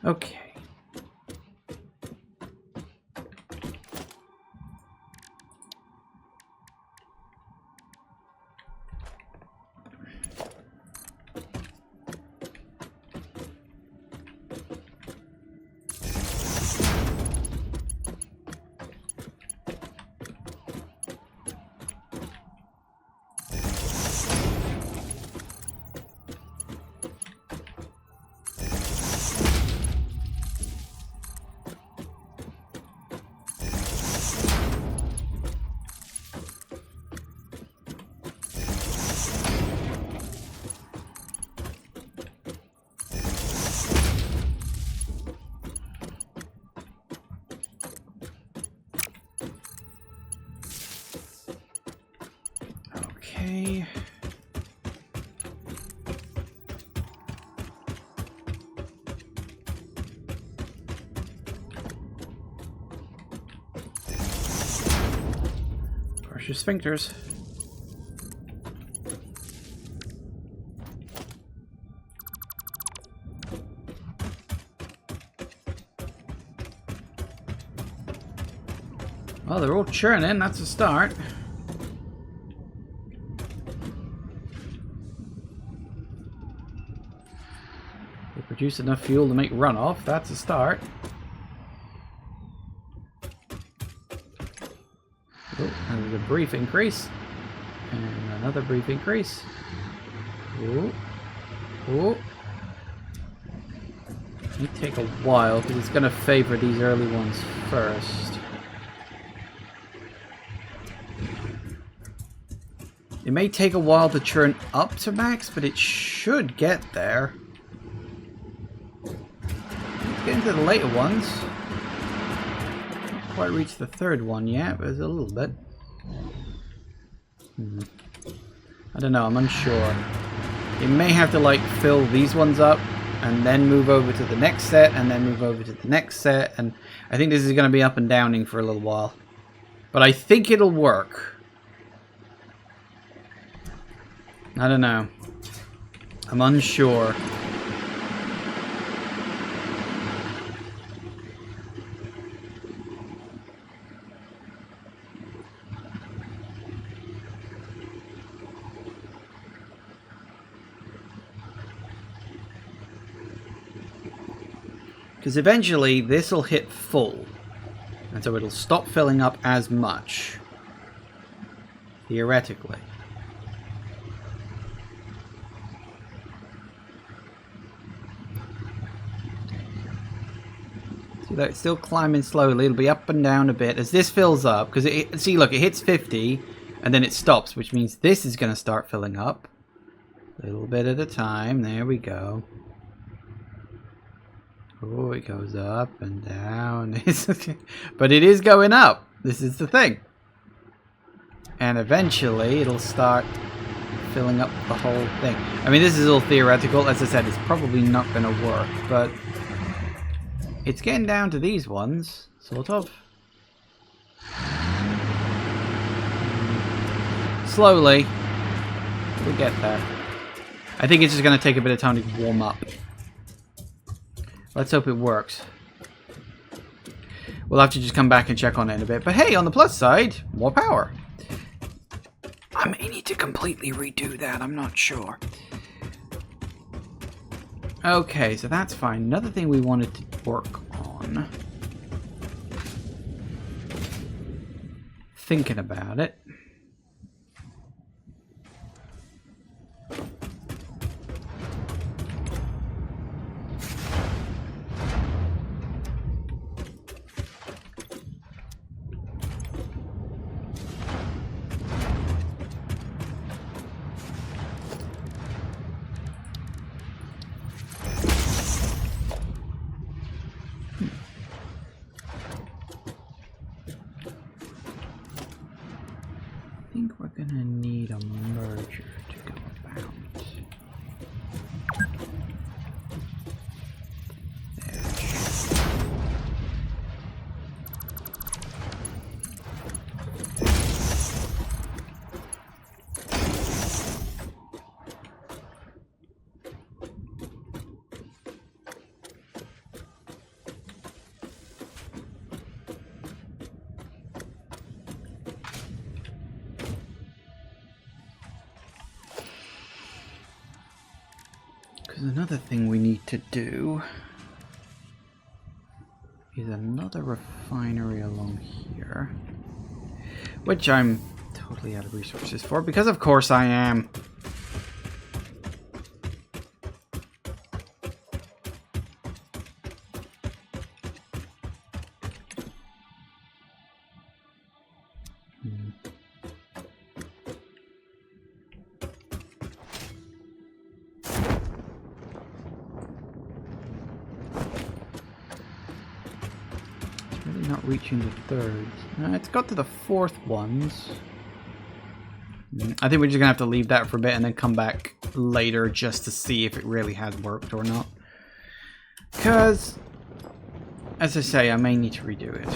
Okay. Okay. Brush your sphincters. Well, they're all churning, that's a start. They produce enough fuel to make runoff, that's a start. Oh, and a brief increase. And another brief increase. Oh. Oh. It may take a while because it's going to favor these early ones first. It may take a while to churn up to max, but it should get there. Let's get into the later ones. Not quite reached the third one yet, but there's a little bit. I don't know, I'm unsure. You may have to like fill these ones up and then move over to the next set and then move over to the next set, and I think this is going to be up and downing for a little while. But I think it'll work. I don't know. I'm unsure. Because eventually this will hit full. And so it'll stop filling up as much. Theoretically. See that it's still climbing slowly. It'll be up and down a bit as this fills up. Because see, look, it hits 50 and then it stops, which means this is going to start filling up. A little bit at a time. There we go. Oh, it goes up and down. But it is going up. This is the thing. And eventually it'll start filling up the whole thing. I mean, this is all theoretical. As I said, it's probably not going to work, but it's getting down to these ones, sort of. Slowly. We'll get there. I think it's just going to take a bit of time to warm up. Let's hope it works. We'll have to just come back and check on it in a bit. But hey, on the plus side, more power. I may need to completely redo that. I'm not sure. Okay, so that's fine. Another thing we wanted to work on. Thinking about it. Because another thing we need to do is another refinery along here. Which I'm totally out of resources for, because of course I am. Not reaching the thirds. It's got to the fourth ones. I think we're just gonna have to leave that for a bit and then come back later just to see if it really has worked or not. Because, as I say, I may need to redo it.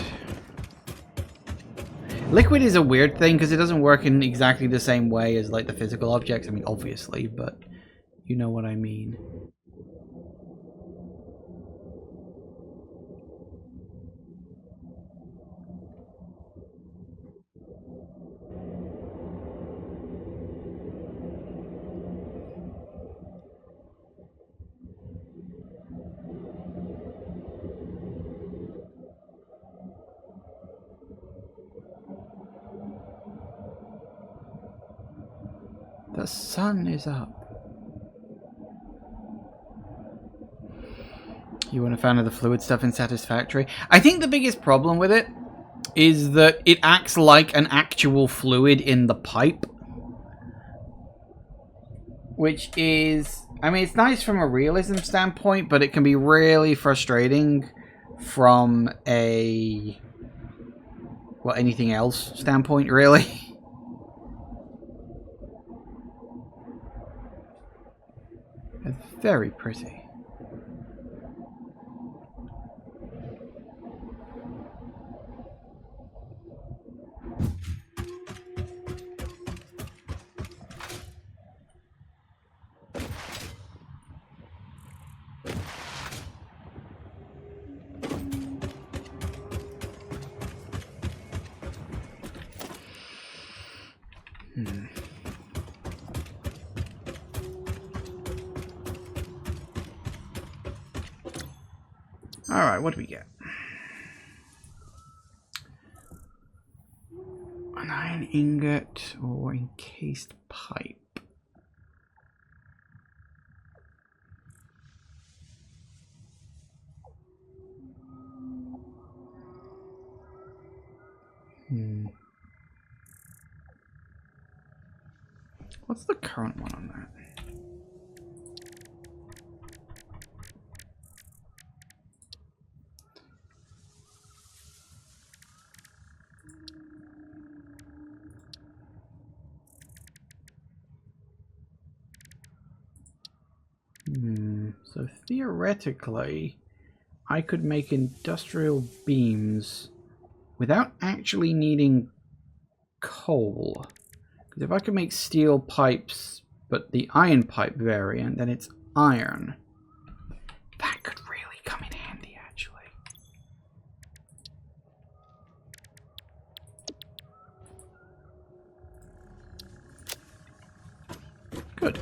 Liquid is a weird thing because it doesn't work in exactly the same way as like the physical objects. I mean, obviously, but you know what I mean. The sun is up. You weren't a fan of the fluid stuff in Satisfactory? I think the biggest problem with it is that it acts like an actual fluid in the pipe. Which is... I mean, it's nice from a realism standpoint, but it can be really frustrating from a... well, anything else standpoint, really. It's very pretty. Alright, what do we get? An iron ingot or encased pipe. What's the current one on that? So theoretically, I could make industrial beams without actually needing coal. Because if I could make steel pipes, but the iron pipe variant, then it's iron. That could really come in handy, actually. Good.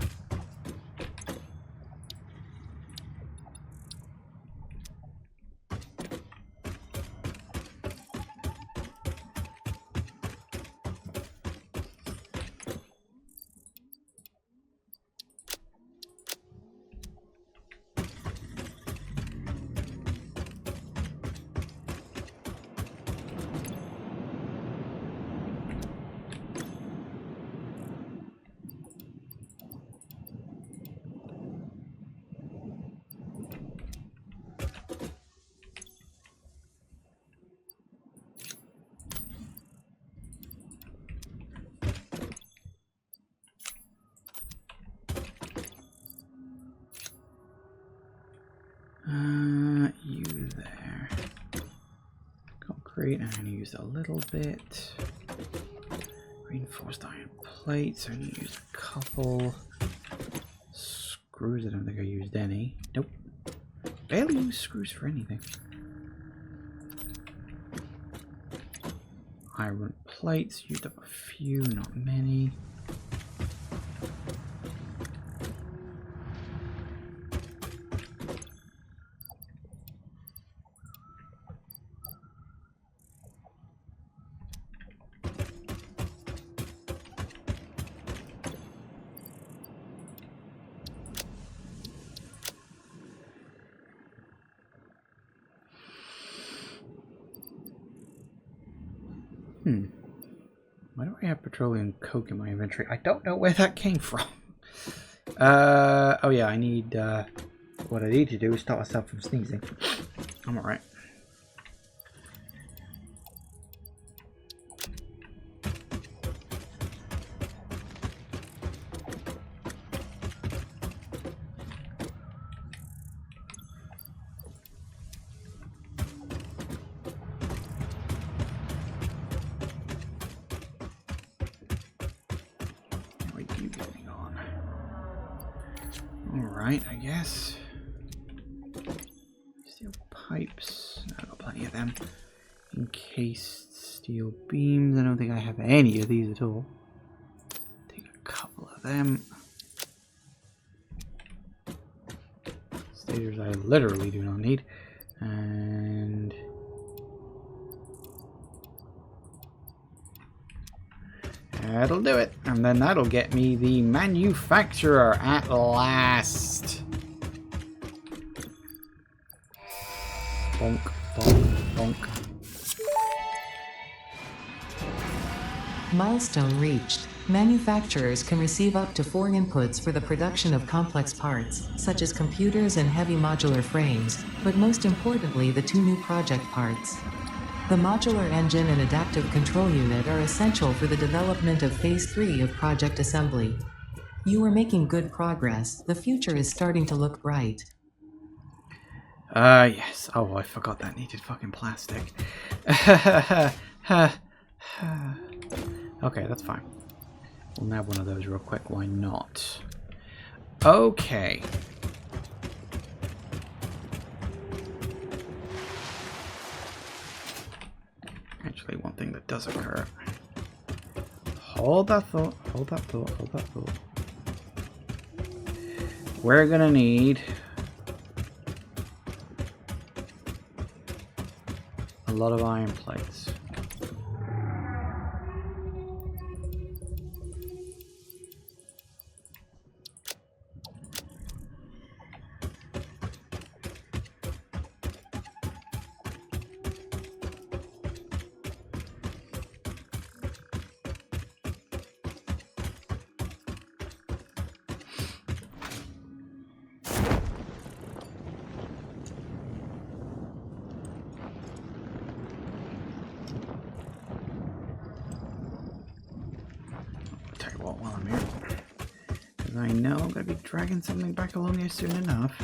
You there. Concrete, I'm going to use a little bit. Reinforced iron plates, I'm going to use a couple. Screws, I don't think I used any. Nope. Barely use screws for anything. Iron plates, used up a few, not many. Why do I have petroleum coke in my inventory? I don't know where that came from. Oh yeah, I need, what I need to do is stop myself from sneezing. I'm alright. Alright, I guess. Steel pipes. I've got plenty of them. Encased steel beams. I don't think I have any of these at all. Take a couple of them. Stators I literally do not need. And that'll do it. And then that'll get me the manufacturer at last. Bonk, bonk, bonk. Milestone reached. Manufacturers can receive up to 4 inputs for the production of complex parts, such as computers and heavy modular frames, but most importantly the 2 new project parts. The modular engine and adaptive control unit are essential for the development of Phase 3 of Project Assembly. You are making good progress. The future is starting to look bright. Yes. Oh, I forgot that needed fucking plastic. Okay, that's fine. We'll nab one of those real quick. Why not? Okay. Actually, one thing that does occur. Hold that thought. Hold that thought. Hold that thought. We're gonna need a lot of iron plates. While I'm here, because I know I'm going to be dragging something back along here soon enough.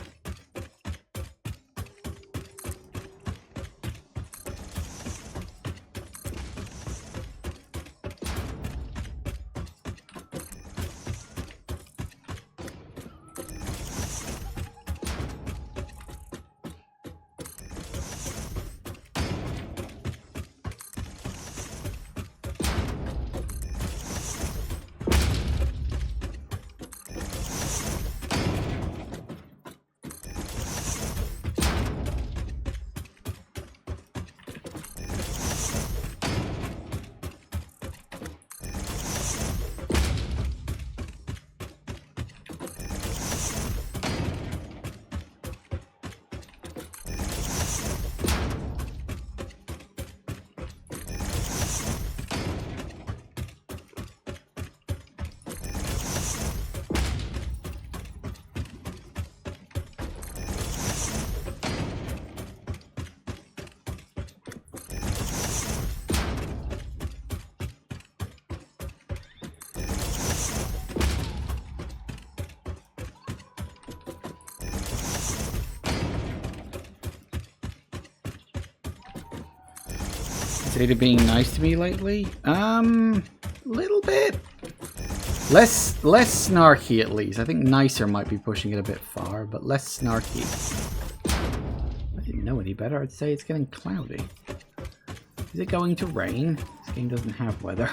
Data being nice to me lately? Little bit. Less snarky at least. I think nicer might be pushing it a bit far, but less snarky. If I didn't know any better, I'd say it's getting cloudy. Is it going to rain? This game doesn't have weather.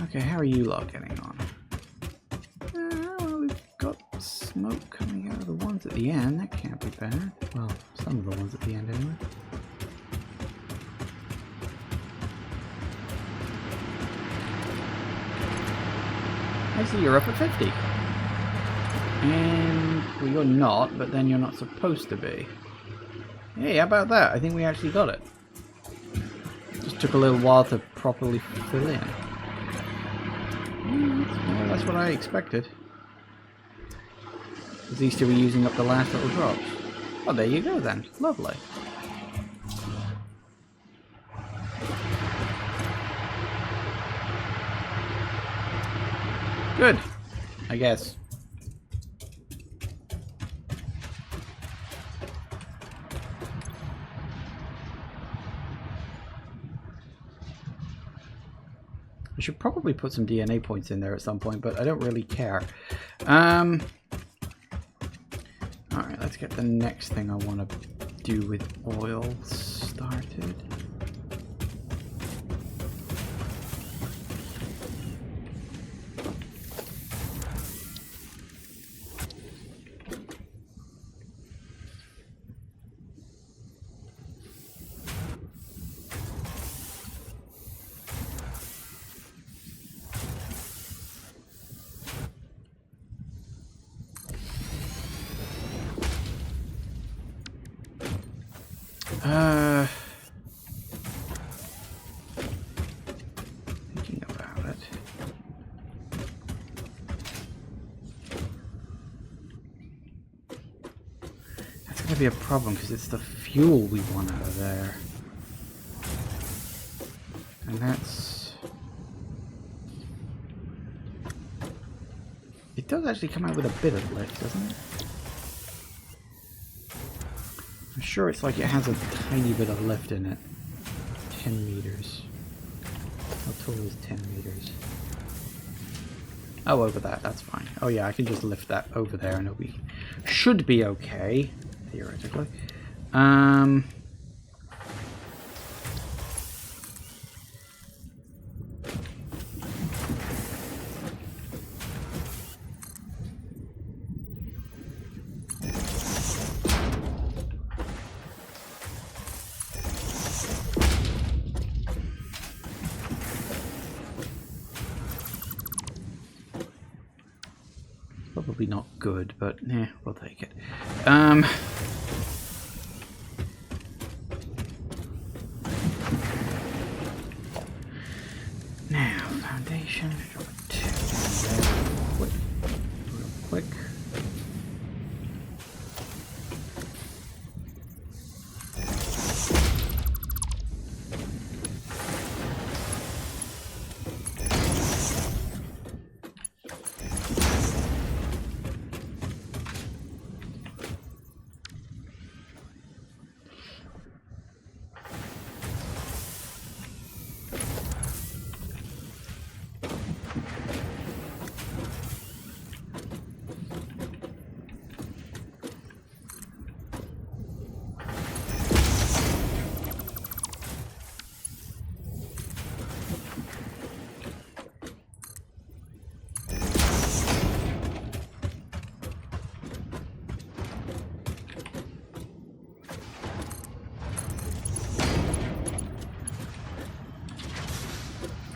Okay, how are you lot getting on? Well, we've got smoke coming out of the ones at the end. That can't be bad. Well, some of the ones at the end anyway. I see you're up at 50. And well, you're not, but then you're not supposed to be. Hey, how about that? I think we actually got it. Just took a little while to properly fill in. Well, that's what I expected. At least are we using up the last little drops? Oh, there you go then. Lovely. Good, I guess. I should probably put some DNA points in there at some point, but I don't really care. Alright, let's get the next thing I want to do with oil started. Thinking about it. That's going to be a problem because it's the fuel we want out of there. And that's... It does actually come out with a bit of lift, doesn't it? I'm sure it's like it has a tiny bit of lift in it. 10 meters. How tall is 10 meters? Oh, over that, that's fine. Oh yeah, I can just lift that over there and it'll be... Should be okay, theoretically. Probably not good, but yeah, we'll take it. Now, foundation, drop 2 in there. Real quick.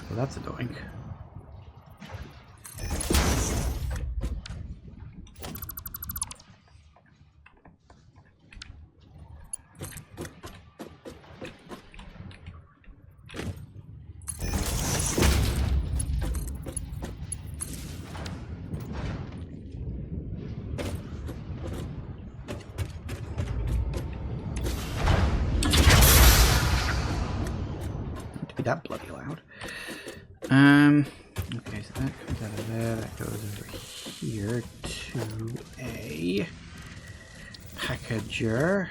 Well, that's a doink. To be that bloody loud. Okay, so that comes out of there, that goes over here to a packager.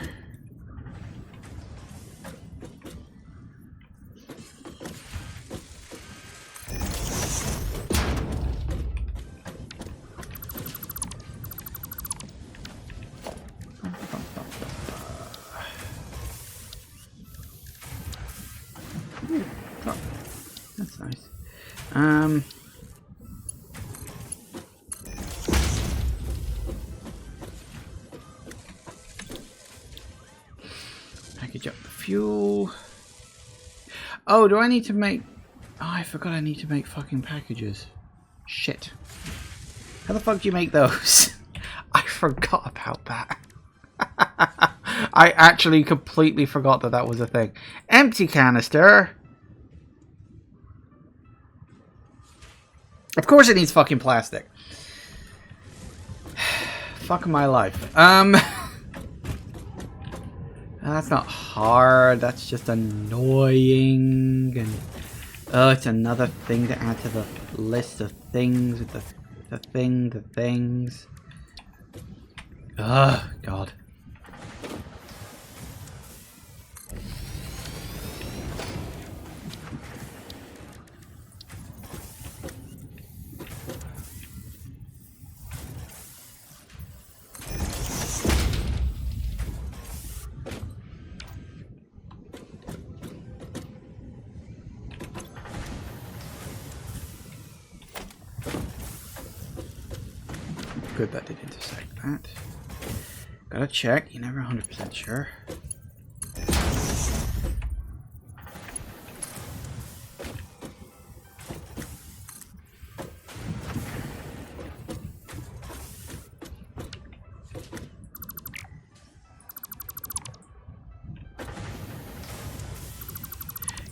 Ooh, oh, that's nice. Package up the fuel. Oh, do I need to make... Oh, I forgot I need to make fucking packages. Shit. How the fuck do you make those? I forgot about that. I actually completely forgot that that was a thing. Empty canister. Of course it needs fucking plastic. Fuck my life. That's not hard. That's just annoying. And oh, it's another thing to add to the list of things with the things. Oh, God. Good, that did intersect that. Gotta check, you're never 100% sure.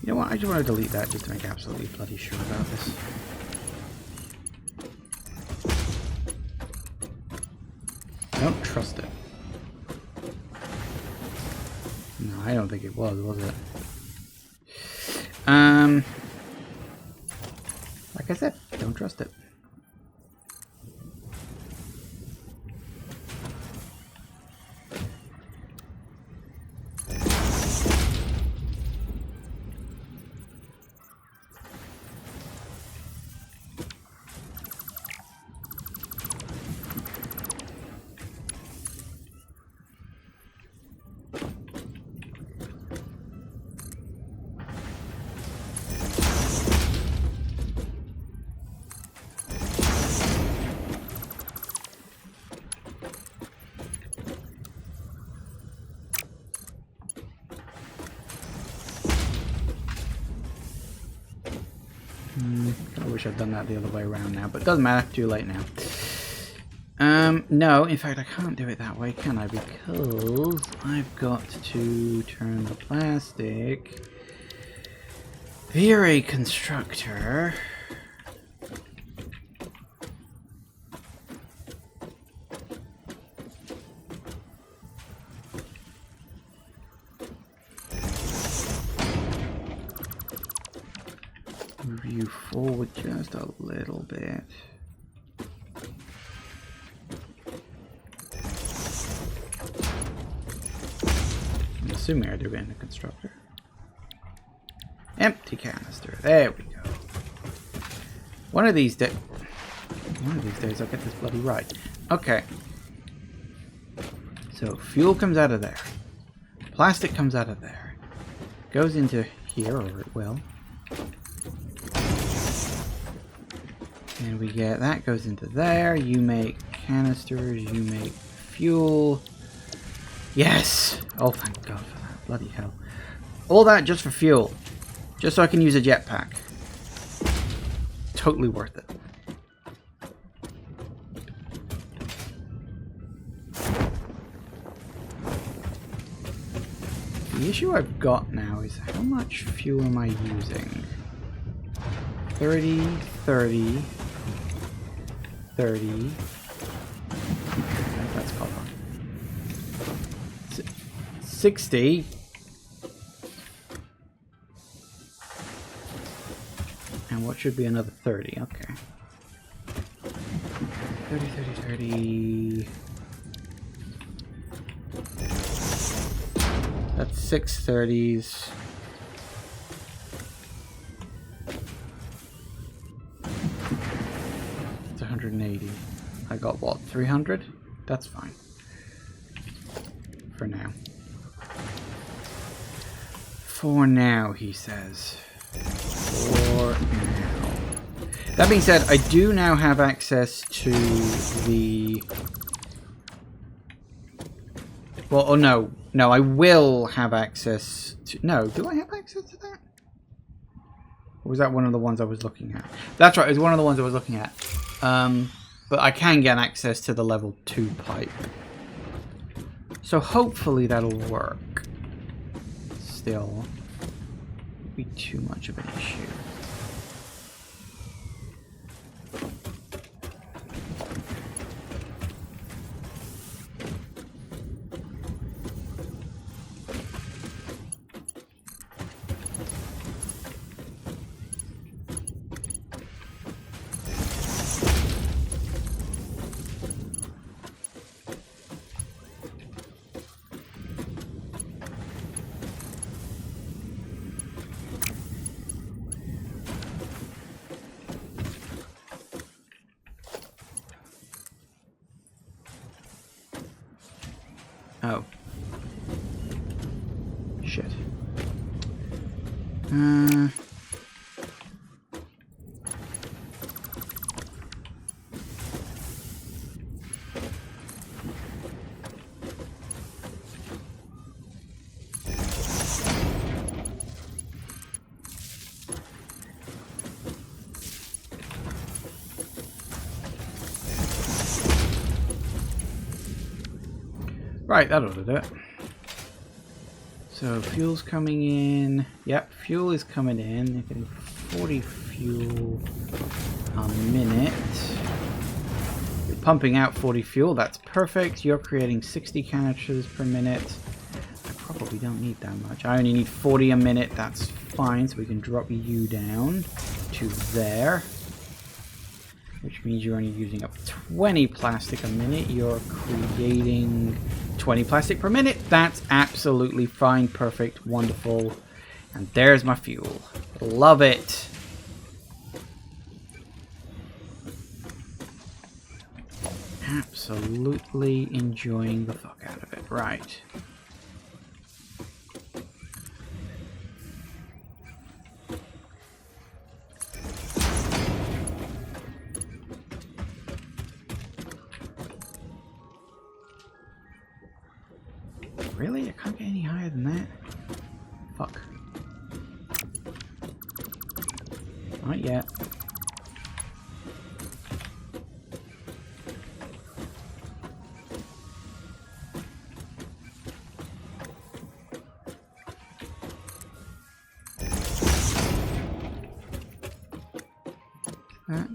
You know what, I just want to delete that just to make absolutely bloody sure about this. I don't trust it. No, I don't think it was it? Like I said, don't trust it. I wish I'd done that the other way around now, but it doesn't matter. Too late now. No, in fact, I can't do it that way, can I? Because I've got to turn the plastic via a constructor. Move you forward just a little bit. I'm assuming I do it in the constructor. Empty canister. There we go. One of these days I'll get this bloody right. Okay. So fuel comes out of there. Plastic comes out of there. Goes into here, or it will. And we get that goes into there. You make canisters, you make fuel. Yes! Oh, thank God for that. Bloody hell. All that just for fuel. Just so I can use a jetpack. Totally worth it. The issue I've got now is how much fuel am I using? 30, 30, 30. That's called on. 60. And what should be another 30? Okay. 30, 30, 30. That's 6 30s. It's 180. I got what? 300? That's fine. For now. For now, he says. For now. That being said, I do now have access to the... Well, oh no. No, I will have access to... No, do I have access to that? Or was that one of the ones I was looking at? That's right, it was one of the ones I was looking at. But I can get access to the level 2 pipe. So hopefully that'll work. Still, won't be too much of an issue. Oh. Shit. Right, that ought to do it. So fuel's coming in. Yep, fuel is coming in. You're getting 40 fuel a minute. You're pumping out 40 fuel. That's perfect. You're creating 60 canisters per minute. I probably don't need that much. I only need 40 a minute. That's fine. So we can drop you down to there. Which means you're only using up 20 plastic a minute. You're creating 20 plastic per minute. That's absolutely fine, perfect, wonderful. And there's my fuel. Love it. Absolutely enjoying the fuck out of it. Right. Really? I can't get any higher than that? Fuck. Not yet.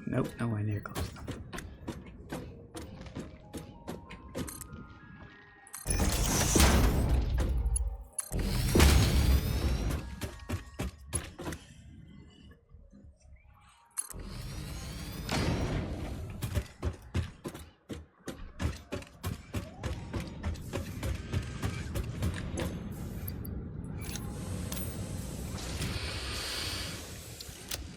Nope, nowhere near close enough.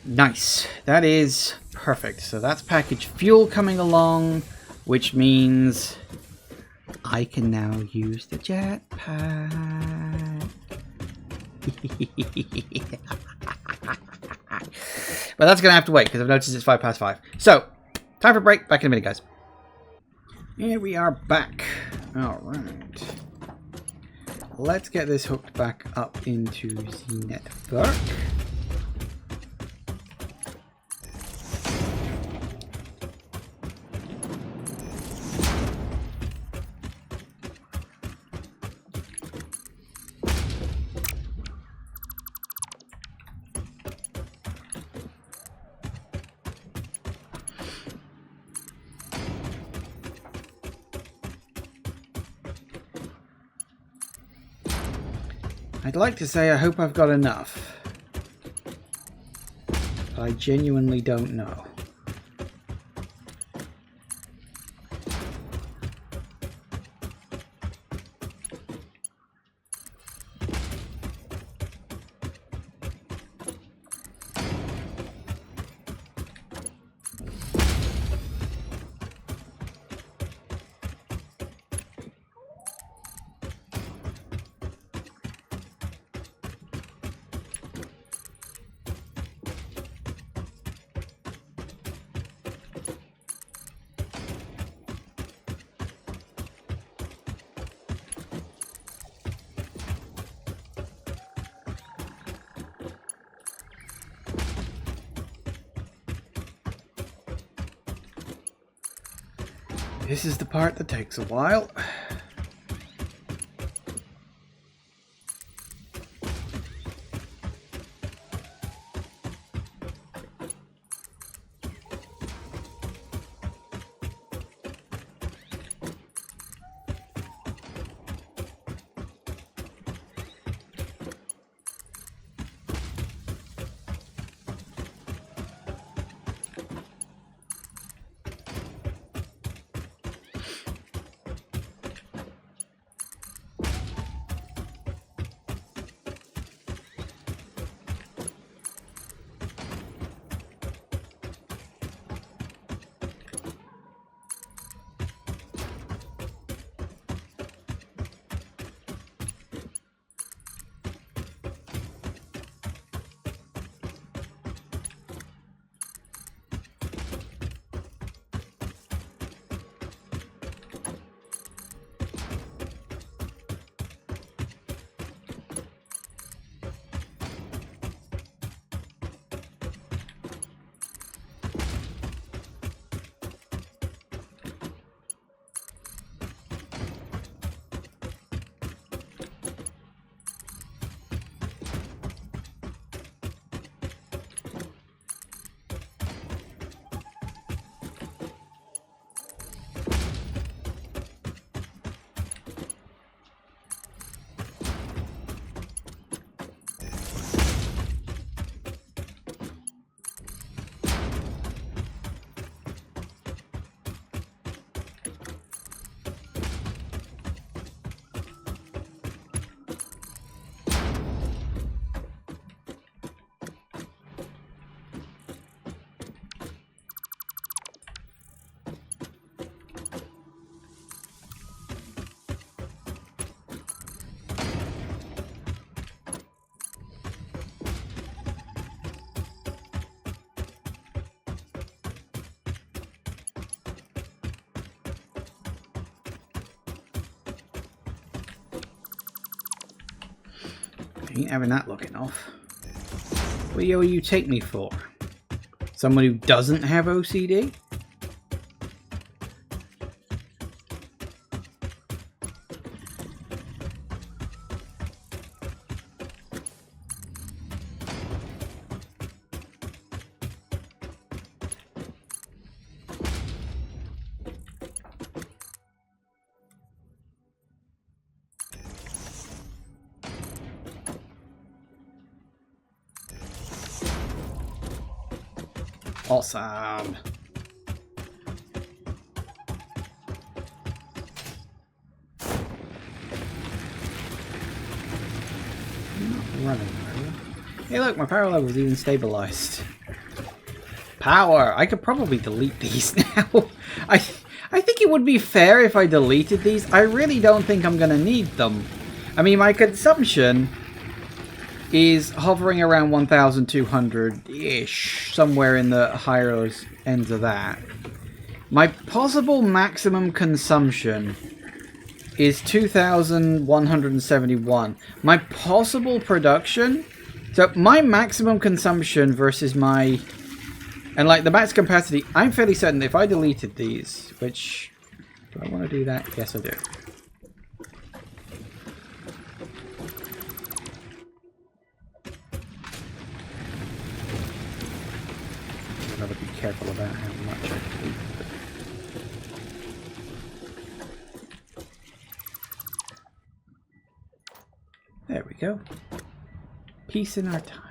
Nice. That is perfect. So that's packaged fuel coming along, which means I can now use the jetpack. But that's going to have to wait because I've noticed it's 5 past 5. So, time for a break. Back in a minute, guys. Here we are back. All right. Let's get this hooked back up into the network. I'd like to say I hope I've got enough, but I genuinely don't know. This is the part that takes a while. Ain't having that looking off. What do you take me for? Someone who doesn't have OCD? Awesome. I'm not running, are you? Hey look, my power level is even stabilized. Power! I could probably delete these now. I think it would be fair if I deleted these. I really don't think I'm gonna need them. I mean, my consumption is hovering around 1,200-ish, somewhere in the higher ends of that. My possible maximum consumption is 2,171. My possible production, so my maximum consumption versus my, and like the max capacity, I'm fairly certain if I deleted these, which, do I want to do that? Yes, I do. I've got to be careful about how much I delete. There we go. Peace in our time.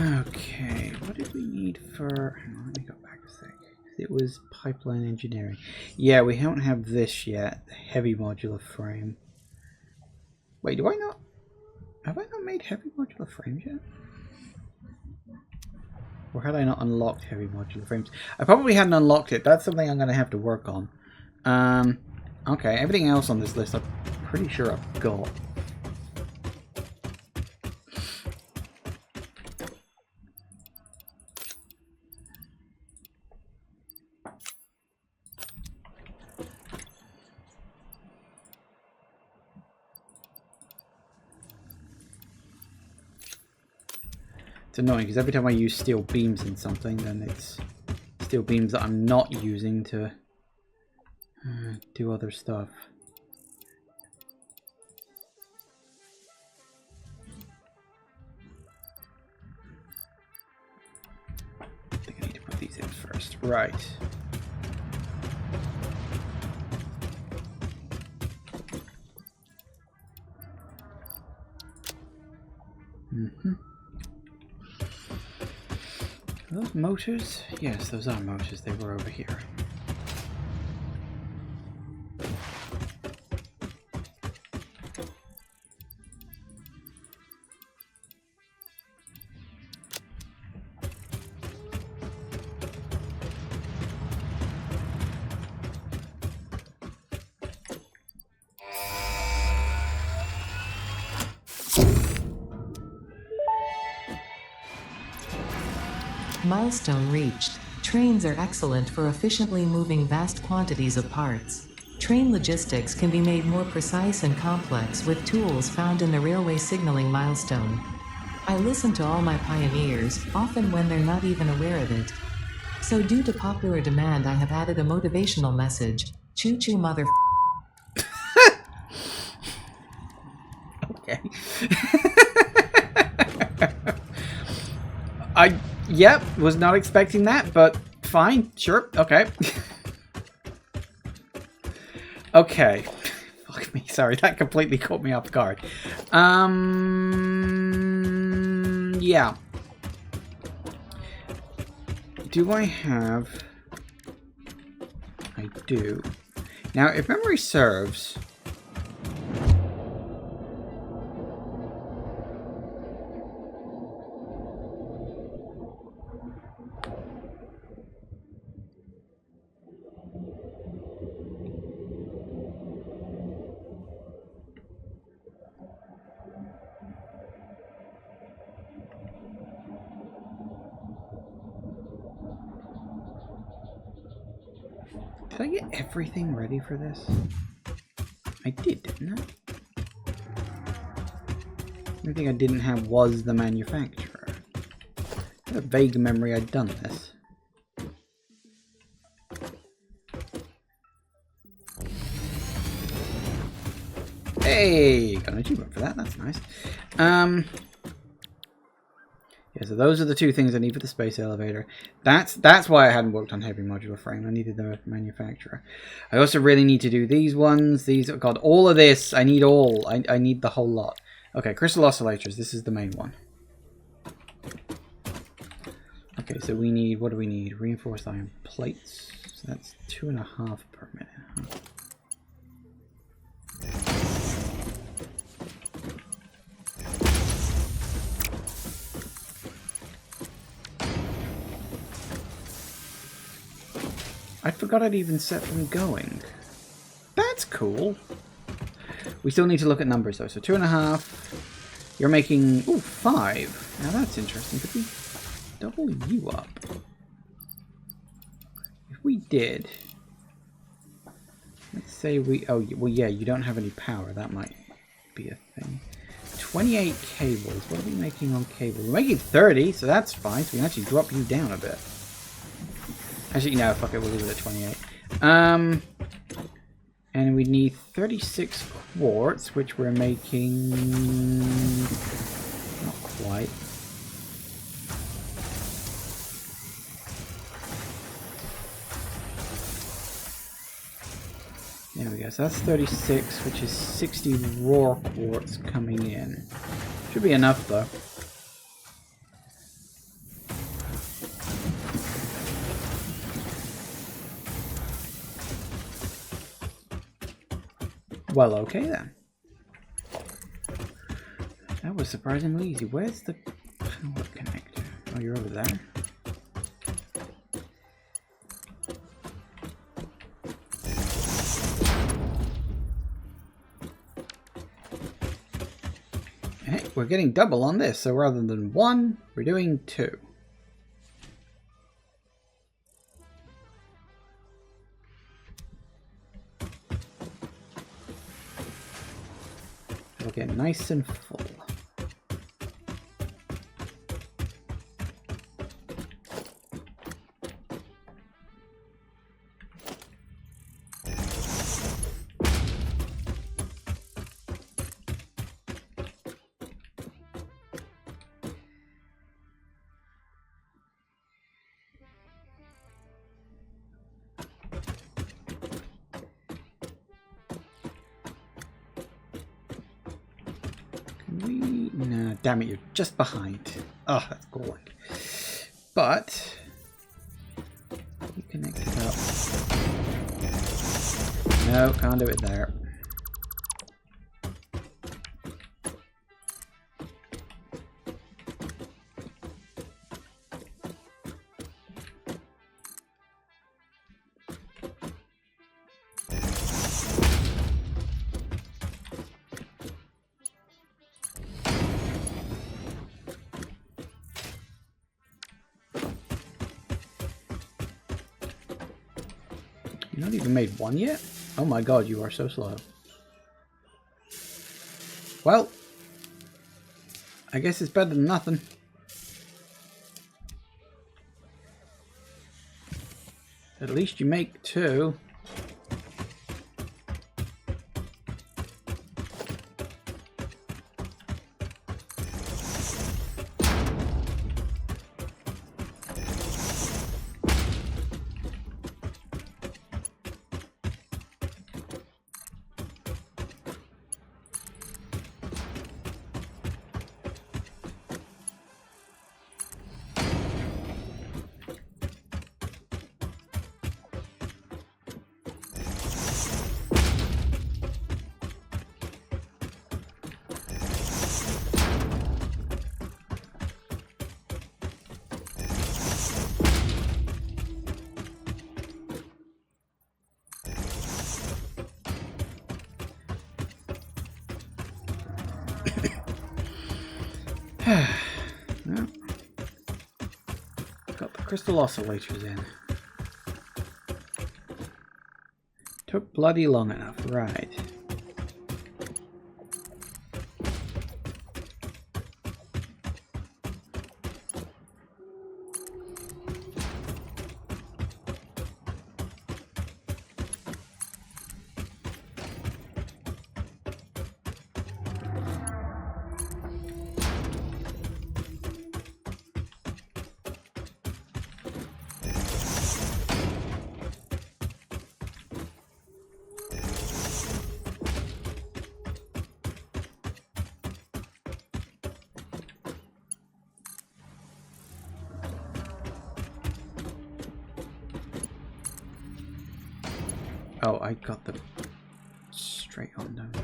Okay, what did we need for... Hang on, let me go back a sec. It was pipeline engineering. Yeah, we don't have this yet. The heavy modular frame. Wait, do I not... Have I not made heavy modular frames yet? Or had I not unlocked heavy modular frames? I probably hadn't unlocked it. That's something I'm going to have to work on. Okay, everything else on this list I'm pretty sure I've got. It's annoying because every time I use steel beams in something, then it's steel beams that I'm not using to do other stuff. I think I need to put these in first. Right. Are those motors? Yes, those are motors. They were over here. Milestone reached. Trains are excellent for efficiently moving vast quantities of parts. Train logistics can be made more precise and complex with tools found in the railway signaling milestone. I listen to all my pioneers, often when they're not even aware of it. So due to popular demand, I have added a motivational message. Choo-choo mother... Okay. Yep, was not expecting that, but fine, sure, okay. Okay. Fuck me, sorry, that completely caught me off guard. Yeah. Do I have... I do. Now, if memory serves... Did I get everything ready for this? I did, didn't I? The only thing I didn't have was the manufacturer. I had a vague memory I'd done this. Hey! Got an achievement for that, that's nice. Yeah, so those are the two things I need for the space elevator. That's why I hadn't worked on heavy modular frame. I needed the manufacturer. I also really need to do these ones. These, oh god, all of this. I need all. I need the whole lot. Okay, crystal oscillators. This is the main one. Okay, so we need, what do we need? Reinforced iron plates. So that's 2.5 per minute. Huh? I forgot I'd even set them going. That's cool. We still need to look at numbers though. So 2.5. You're making, ooh, 5. Now that's interesting. Could we double you up? If we did, let's say we, oh, well, yeah, you don't have any power. That might be a thing. 28 cables. What are we making on cable? We're making 30, so that's fine. So we can actually drop you down a bit. Actually, no, fuck it, we'll leave it at 28. And we need 36 quartz, which we're making... not quite. There we go, so that's 36, which is 60 raw quartz coming in. Should be enough, though. Well, okay then. That was surprisingly easy. Where's the power connector? Oh, you're over there. Hey, we're getting double on this, so rather than 1, we're doing 2. It'll get nice and full. No, damn it, you're just behind. Oh, that's galling. But you connect it up. No, can't do it there. You've not even made one yet? Oh my god, you are so slow. Well, I guess it's better than nothing. At least you make 2. Well, got the crystal oscillators in. Took bloody long enough, right. Oh, I got them straight on, don't I?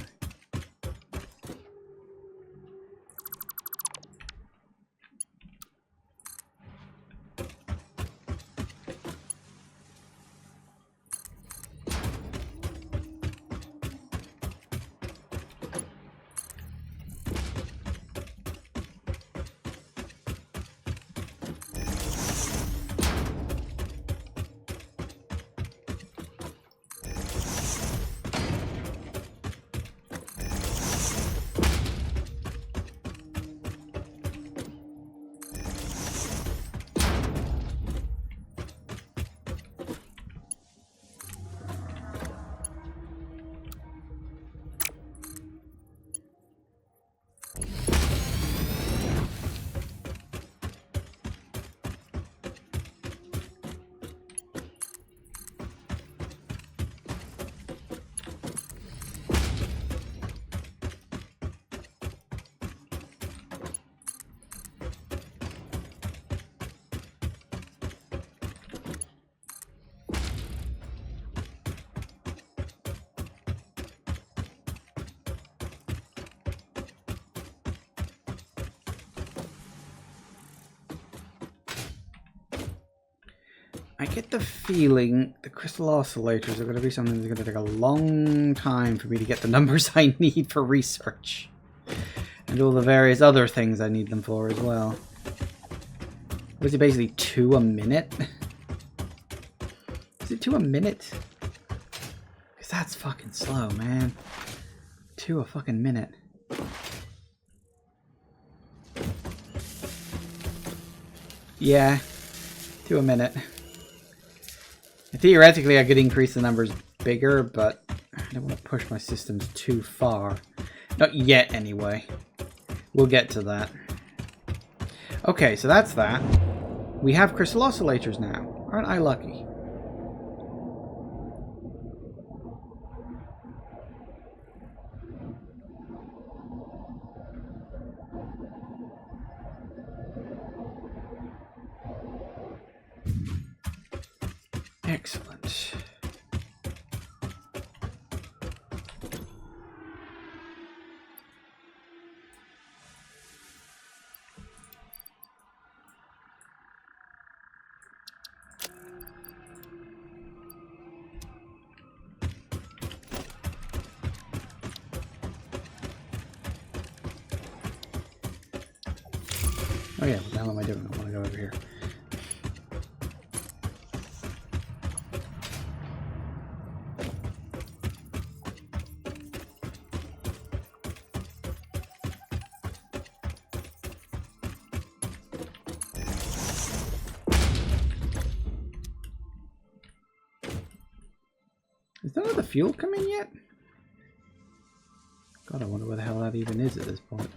I get the feeling the crystal oscillators are going to be something that's going to take a long time for me to get the numbers I need for research. And all the various other things I need them for as well. Was it basically 2 a minute? Is it 2 a minute? Because that's fucking slow, man. 2 a fucking minute. Yeah, 2 a minute. Theoretically, I could increase the numbers bigger, but I don't want to push my systems too far. Not yet, anyway. We'll get to that. Okay, so that's that. We have crystal oscillators now. Aren't I lucky? Excellent. Oh yeah, what the hell am I doing? I want to go over here. Is none of the fuel come in yet? God, I wonder where the hell that even is at this point.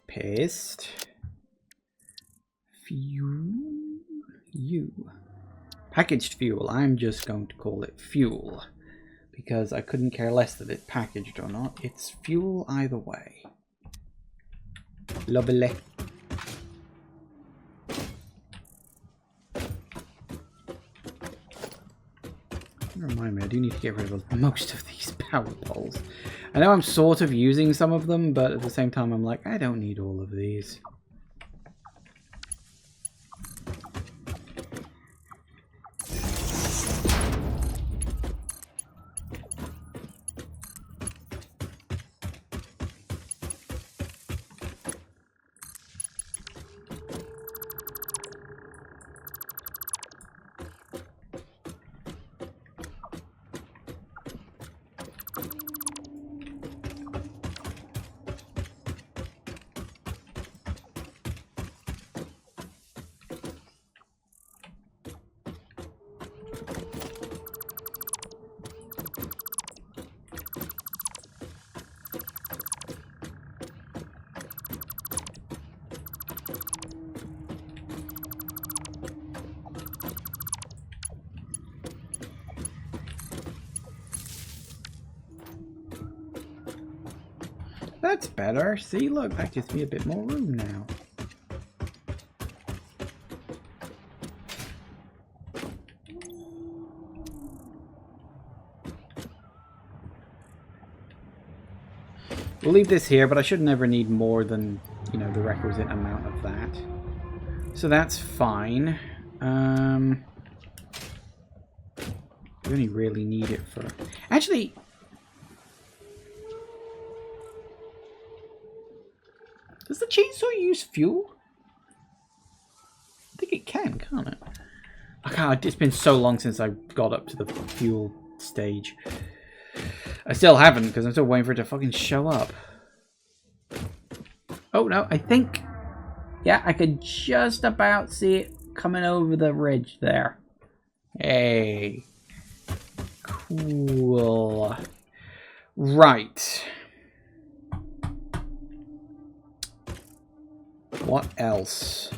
Paste. Fuel. Packaged fuel. I'm just going to call it fuel. Because I couldn't care less that it's packaged or not. It's fuel either way. Lovely. Remind me, I do need to get rid of most of these power poles. I know I'm sort of using some of them, but at the same time I'm like, I don't need all of these. That's better. See, look, that gives me a bit more room now. We'll leave this here, but I should never need more than, you know, the requisite amount of that. So that's fine. We only really need it for... Actually... Does the chainsaw use fuel? I think it can, can't it? I can't. It's been so long since I got up to the fuel stage. I still haven't, because I'm still waiting for it to fucking show up. Oh, no, I think... Yeah, I could just about see it coming over the ridge there. Hey. Cool. Right. What else?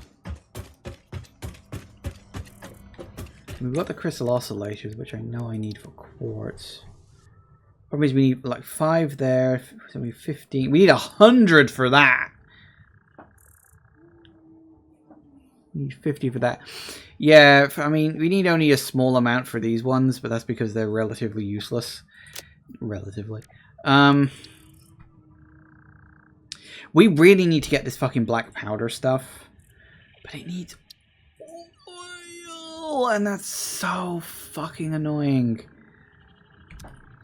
We've got the crystal oscillators, which I know I need for quartz. Probably we need like 5 there, so we need 15. We need 100 for that. We need 50 for that. Yeah, I mean, we need only a small amount for these ones, but that's because they're relatively useless. Relatively. We really need to get this fucking black powder stuff. But it needs oil, and that's so fucking annoying.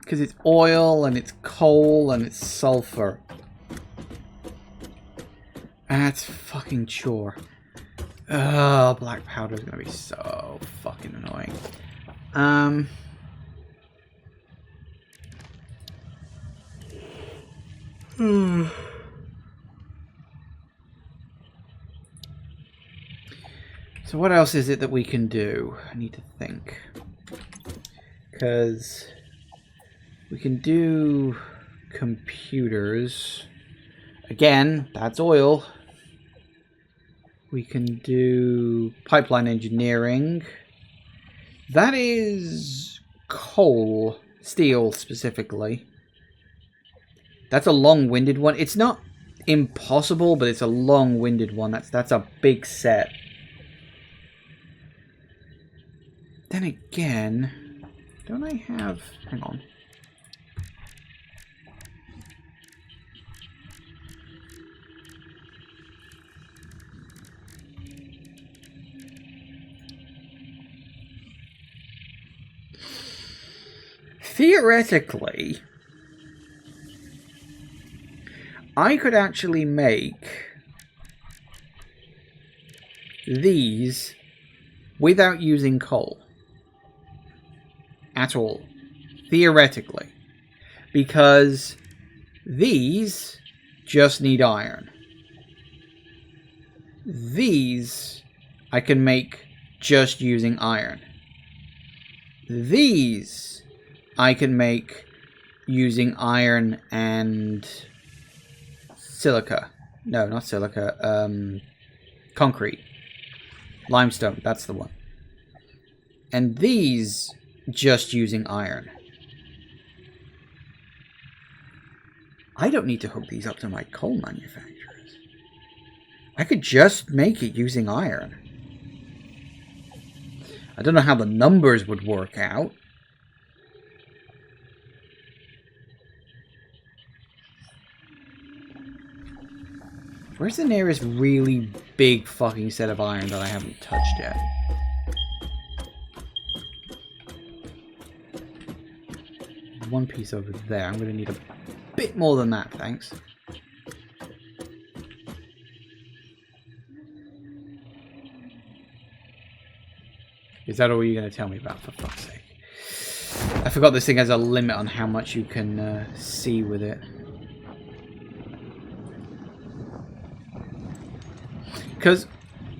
Because it's oil, and it's coal, and it's sulfur. That's fucking chore. Ugh, black powder is going to be so fucking annoying. So what else is it that we can do? I need to think. Because we can do computers. Again, that's oil. We can do pipeline engineering. That is coal, steel specifically. That's a long-winded one. It's not impossible, but it's a long-winded one. That's a big set. Then again, don't I have... Hang on. Theoretically, I could actually make these without using coal. At all. Theoretically. Because these just need iron. These I can make just using iron. These I can make using iron and silica. No, not silica. Concrete. Limestone, that's the one. And these just using iron. I don't need to hook these up to my coal manufacturers. I could just make it using iron. I don't know how the numbers would work out. Where's the nearest really big fucking set of iron that I haven't touched yet? One piece over there. I'm going to need a bit more than that, thanks. Is that all you're going to tell me about, for fuck's sake? I forgot this thing has a limit on how much you can see with it. Because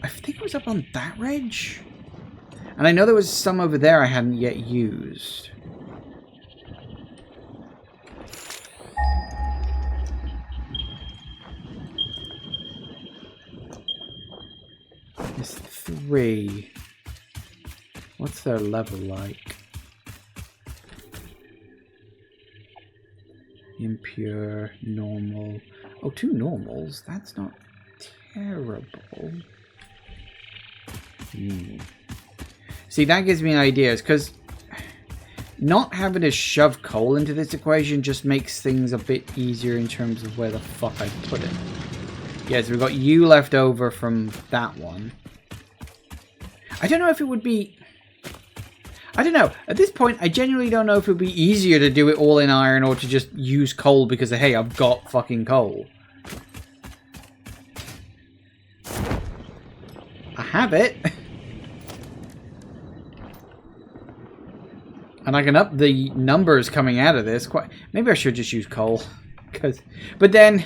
I think it was up on that ridge. And I know there was some over there I hadn't yet used. There's 3. What's their level like? Impure, normal. Oh, 2 normals? That's not terrible. See, that gives me ideas, because not having to shove coal into this equation just makes things a bit easier in terms of where the fuck I put it. Yeah, so we've got you left over from that one. I don't know if it would be... I don't know. At this point, I genuinely don't know if it would be easier to do it all in iron or to just use coal because, hey, I've got fucking coal. I have it. And I can up the numbers coming out of this. Maybe I should just use coal. But then,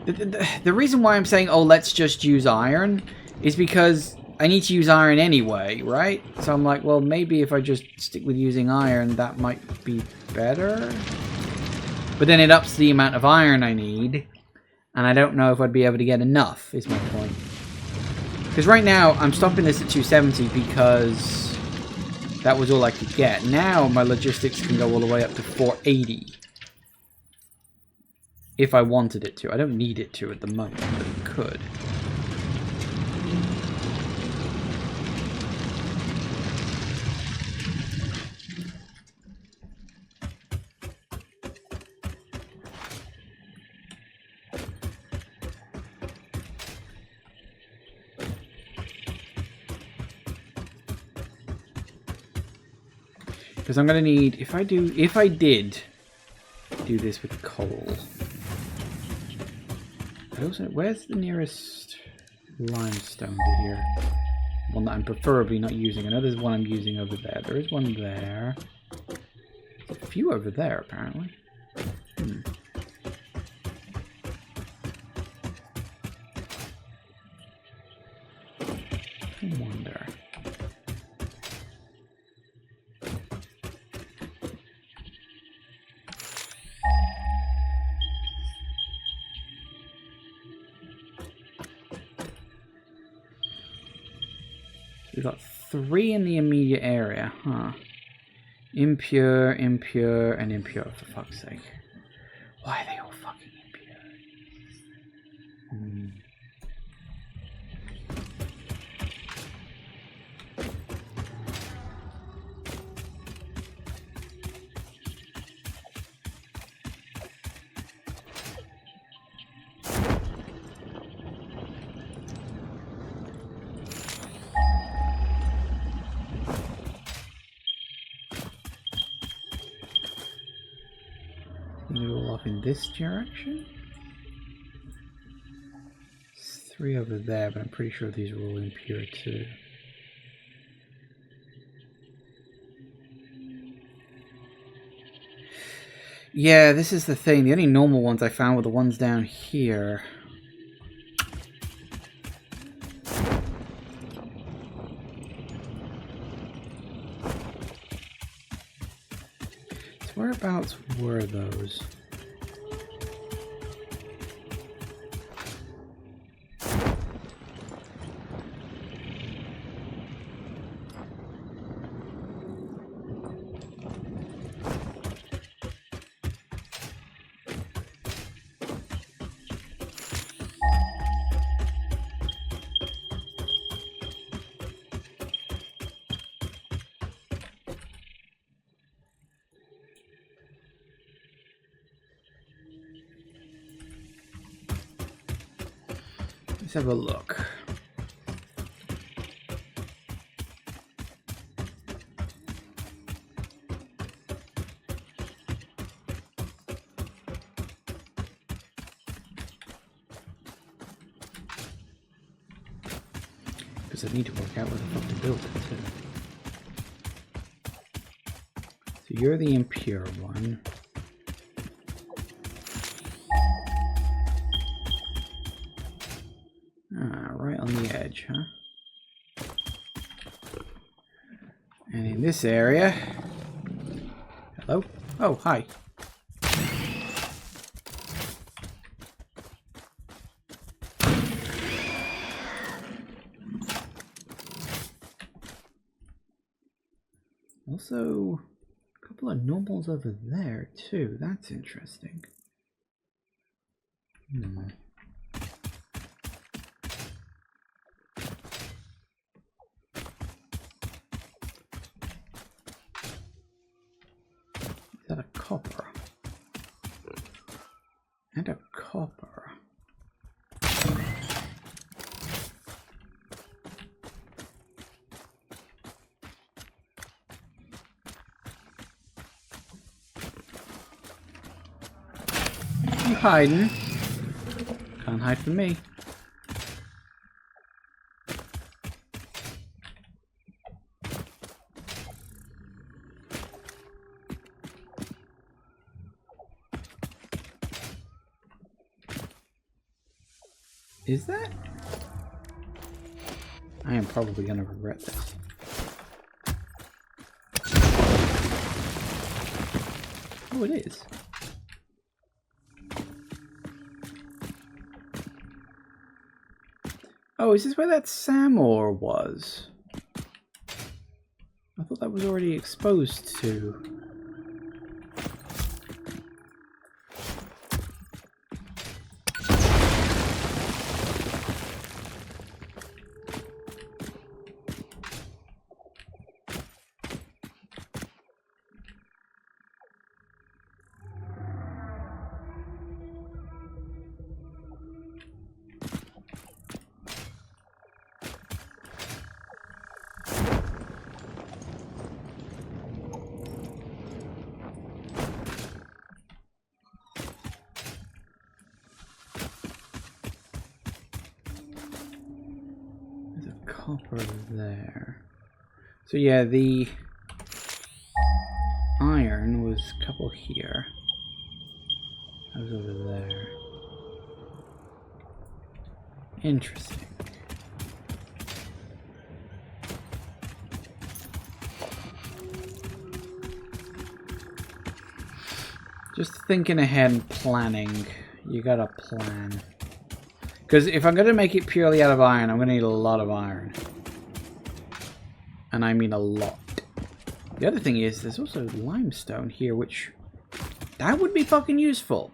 the reason why I'm saying, oh, let's just use iron is because I need to use iron anyway, right? So I'm like, well, maybe if I just stick with using iron, that might be better. But then it ups the amount of iron I need. And I don't know if I'd be able to get enough, is my point. Because right now, I'm stopping this at 270 because that was all I could get. Now, my logistics can go all the way up to 480. If I wanted it to. I don't need it to at the moment, but it could. Because I'm going to need... If I did do this with coal... Where's the nearest limestone to here? One that I'm preferably not using. I know there's one I'm using over there. There is one there. There's a few over there, apparently. I wonder. We've got 3 in the immediate area, huh? Impure, impure, and impure, for fuck's sake. Why are they all fucking impure? They're all off in this direction. There's 3 over there, but I'm pretty sure these are all impure too. Yeah, this is the thing. The only normal ones I found were the ones down here. So whereabouts were those? Let's have a look. Because I need to work out where the fuck to build it too. So you're the impure one. Right on the edge, huh? And in this area... Hello? Oh, hi. Also, a couple of normals over there, too. That's interesting. Is that a copper? And a copper. You hiding? Can't hide from me. Is that? I am probably going to regret this. Oh, it is. Oh, is this where that Sam ore was? I thought that was already exposed to. copper there. So yeah, the iron was a couple here. That was over there. Interesting. Just thinking ahead and planning. You gotta plan. Because if I'm gonna make it purely out of iron, I'm gonna need a lot of iron. And I mean a lot. The other thing is, there's also limestone here, which... that would be fucking useful.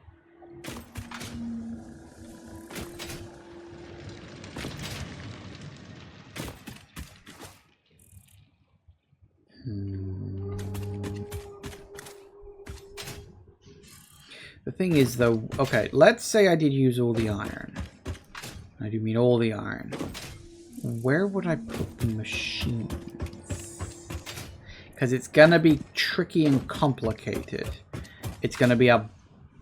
The thing is, though... okay, let's say I did use all the iron. I do mean all the iron. Where would I put the machines? Because it's gonna be tricky and complicated. It's gonna be a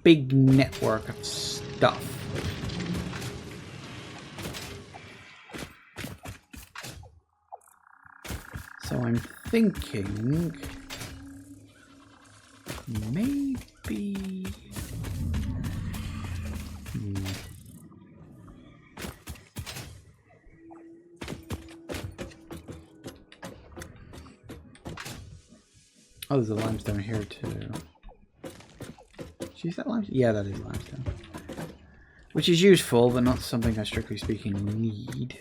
big network of stuff. So I'm thinking... maybe... oh, there's a limestone here too. Is that limestone? Yeah, that is limestone. Which is useful, but not something I strictly speaking need.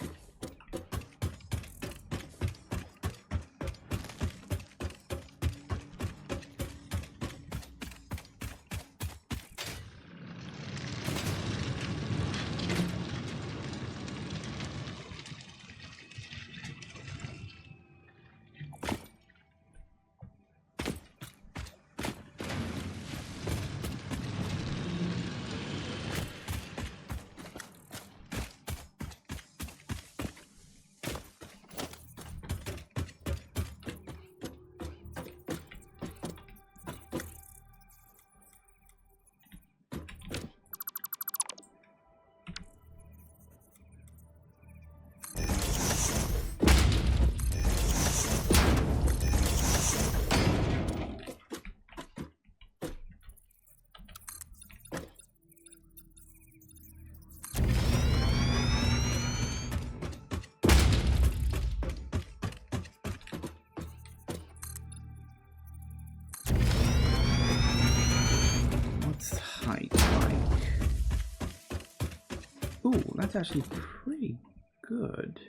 Ooh, that's actually pretty good.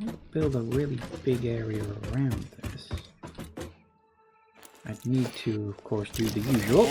I'll build a really big area around this. I'd need to, of course, do the usual.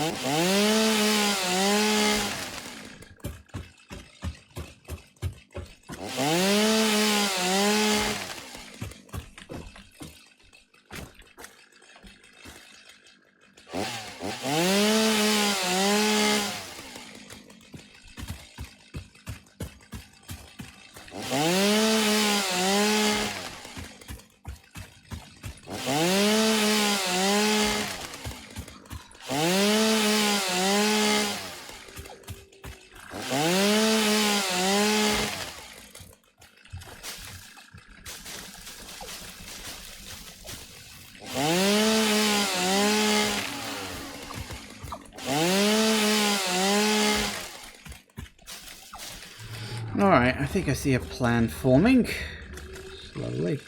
Alright, I think I see a plan forming. Slowly.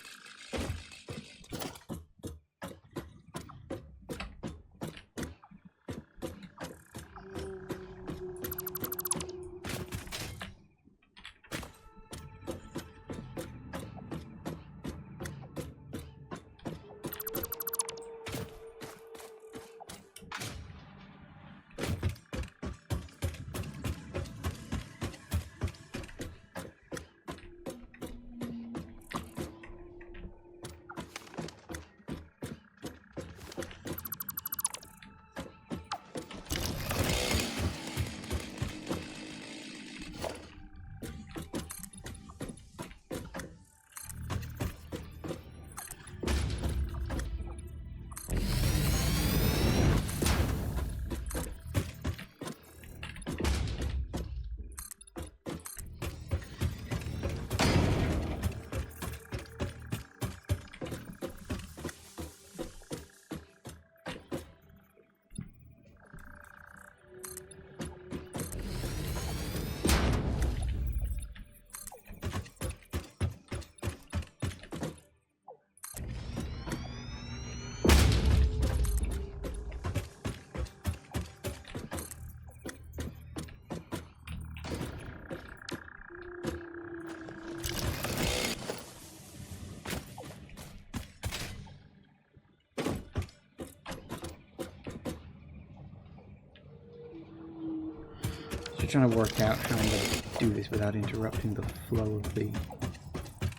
trying to work out how I'm going to do this without interrupting the flow of the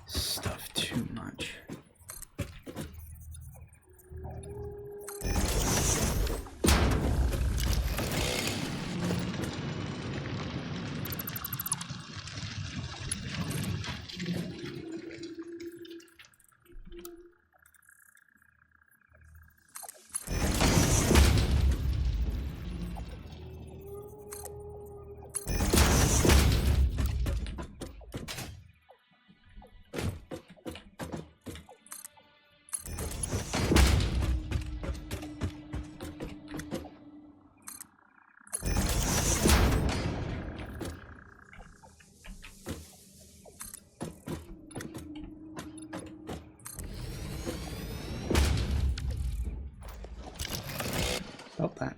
stuff too much. Stop that.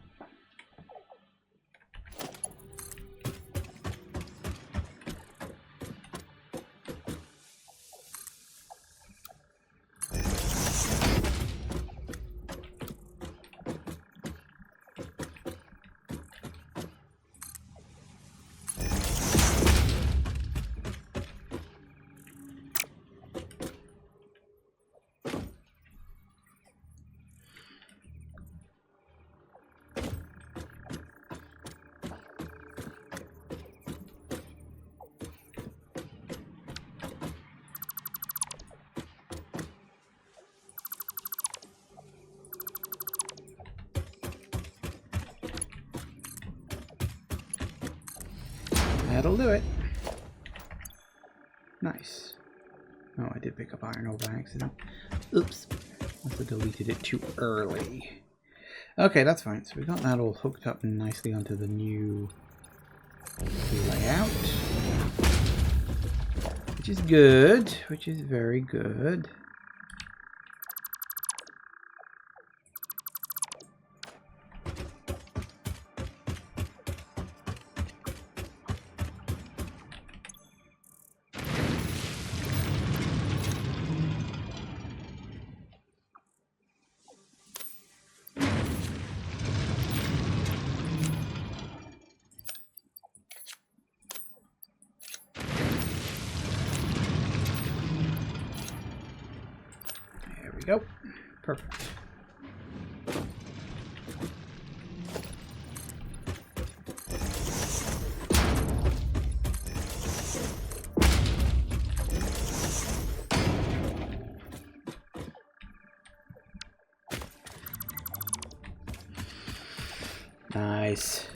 That'll do it. Nice. Oh, I did pick up iron ore by accident. Oops. Must have deleted it too early. Okay, that's fine. So we got that all hooked up nicely onto the new layout. Which is good. Which is very good. Go. Perfect. Nice.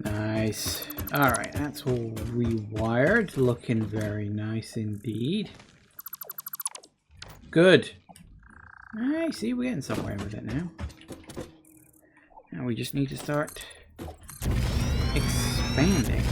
Nice. Alright, that's all rewired. Looking very nice indeed. Good. I see we're getting somewhere with it now. Now we just need to start expanding.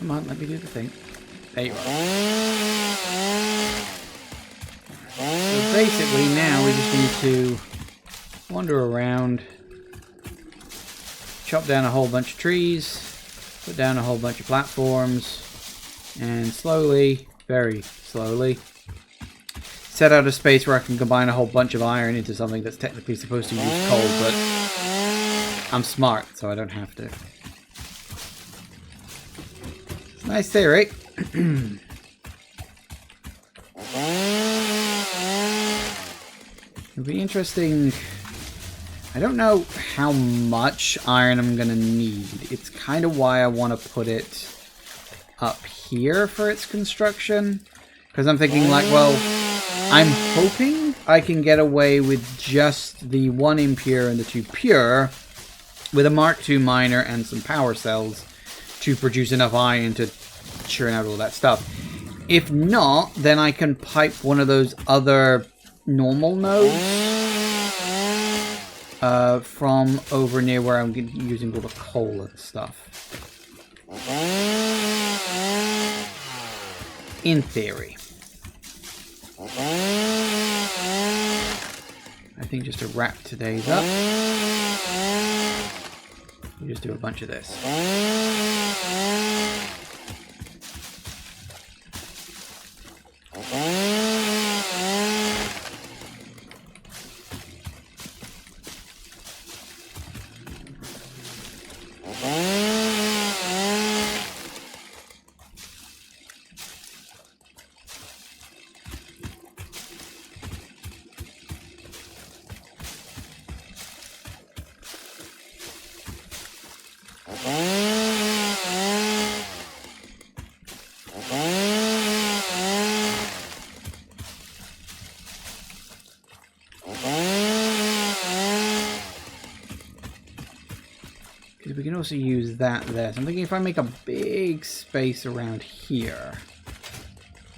Come on, let me do the thing. There you are. So basically now we just need to wander around, chop down a whole bunch of trees, put down a whole bunch of platforms, and slowly, very slowly, set out a space where I can combine a whole bunch of iron into something that's technically supposed to use coal, but I'm smart, so I don't have to. Nice theory. It'll be interesting. I don't know how much iron I'm going to need. It's kind of why I want to put it up here for its construction. Because I'm thinking like, well, I'm hoping I can get away with just the 1 impure and the 2 pure with a Mark II miner and some power cells to produce enough iron to churn out all that stuff. If not, then I can pipe one of those other normal nodes from over near where I'm using all the coal and stuff. In theory. I think just to wrap today's up, we just do a bunch of this. We can also use that there. So I'm thinking if I make a big space around here,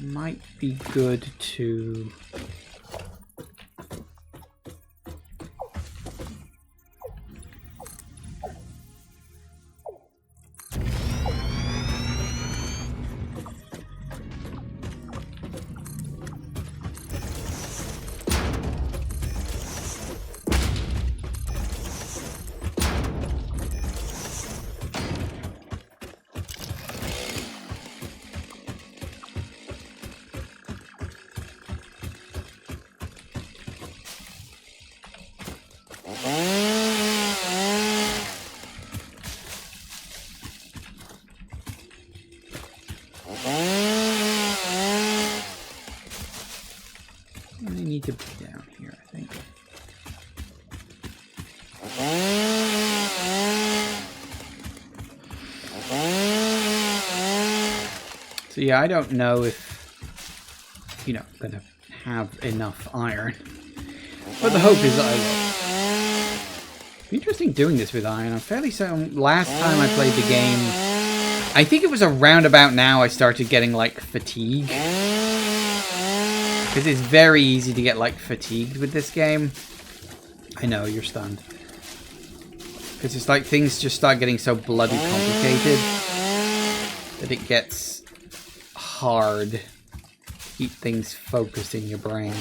might be good to... I need to be down here, I think. So yeah, I don't know if, you know, I'm going to have enough iron. But the hope is that I will. It's interesting doing this with iron. I'm fairly certain last time I played the game, I think it was around about now I started getting, like, fatigue. Because it's very easy to get, like, fatigued with this game. I know, you're stunned. Because it's like things just start getting so bloody complicated that it gets hard to keep things focused in your brain.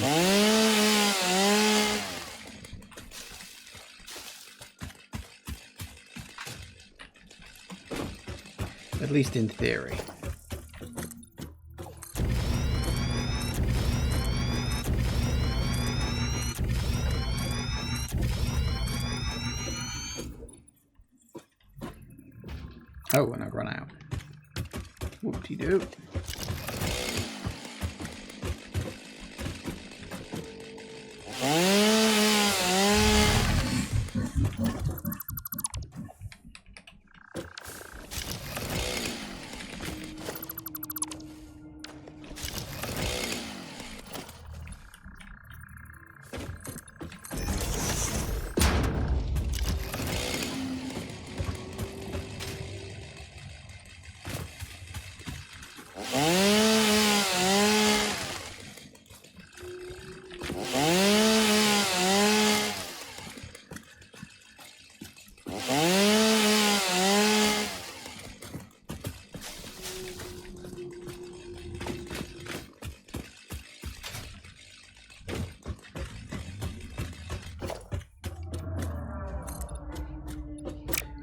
At least in theory. Oh, and I've run out. Whoop-de-doo.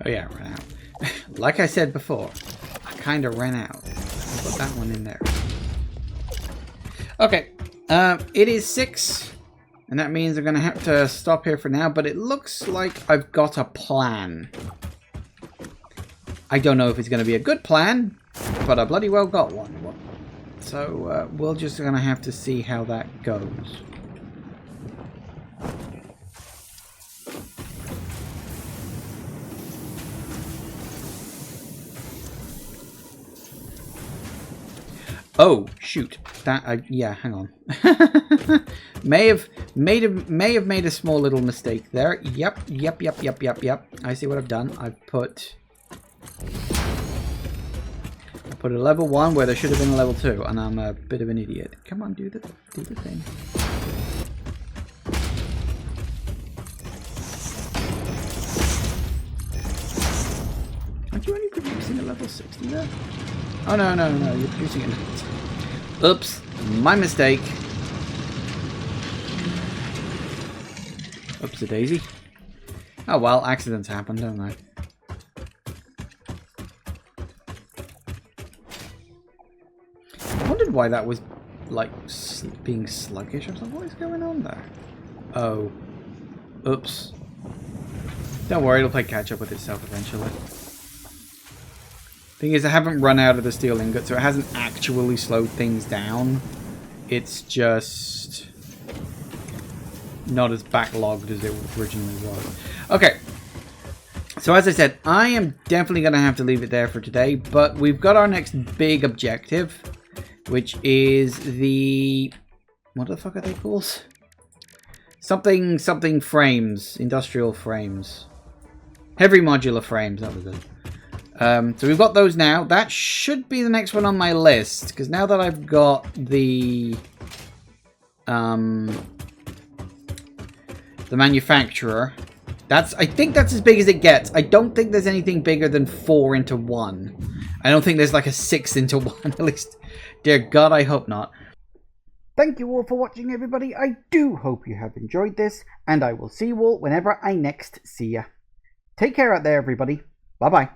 Oh yeah, I ran out. Like I said before, I kind of ran out. I'll put that one in there. Okay, it is 6, and that means I'm going to have to stop here for now, but it looks like I've got a plan. I don't know if it's going to be a good plan, but I bloody well got one. So we're just going to have to see how that goes. Oh shoot! That yeah, hang on. may have made a small little mistake there. Yep. I see what I've done. I put a level 1 where there should have been a level 2, and I'm a bit of an idiot. Come on, do the thing. Aren't you only producing a level 60 there? Oh no, you're producing it. Oops, my mistake. Oops-a-daisy. Oh well, accidents happen, don't they? I wondered why that was, like, being sluggish or something. What is going on there? Oh. Oops. Don't worry, it'll play catch up with itself eventually. Thing is, I haven't run out of the steel ingot, so it hasn't actually slowed things down. It's just not as backlogged as it originally was. Okay. So as I said, I am definitely going to have to leave it there for today, but we've got our next big objective, which is the... what the fuck are they called? Something frames. Industrial frames. Heavy modular frames, that was it. So we've got those now. That should be the next one on my list, because now that I've got the manufacturer, I think that's as big as it gets. I don't think there's anything bigger than 4 into 1. I don't think there's like a 6 into 1, at least. Dear God, I hope not. Thank you all for watching, everybody. I do hope you have enjoyed this, and I will see you all whenever I next see ya. Take care out there, everybody. Bye-bye.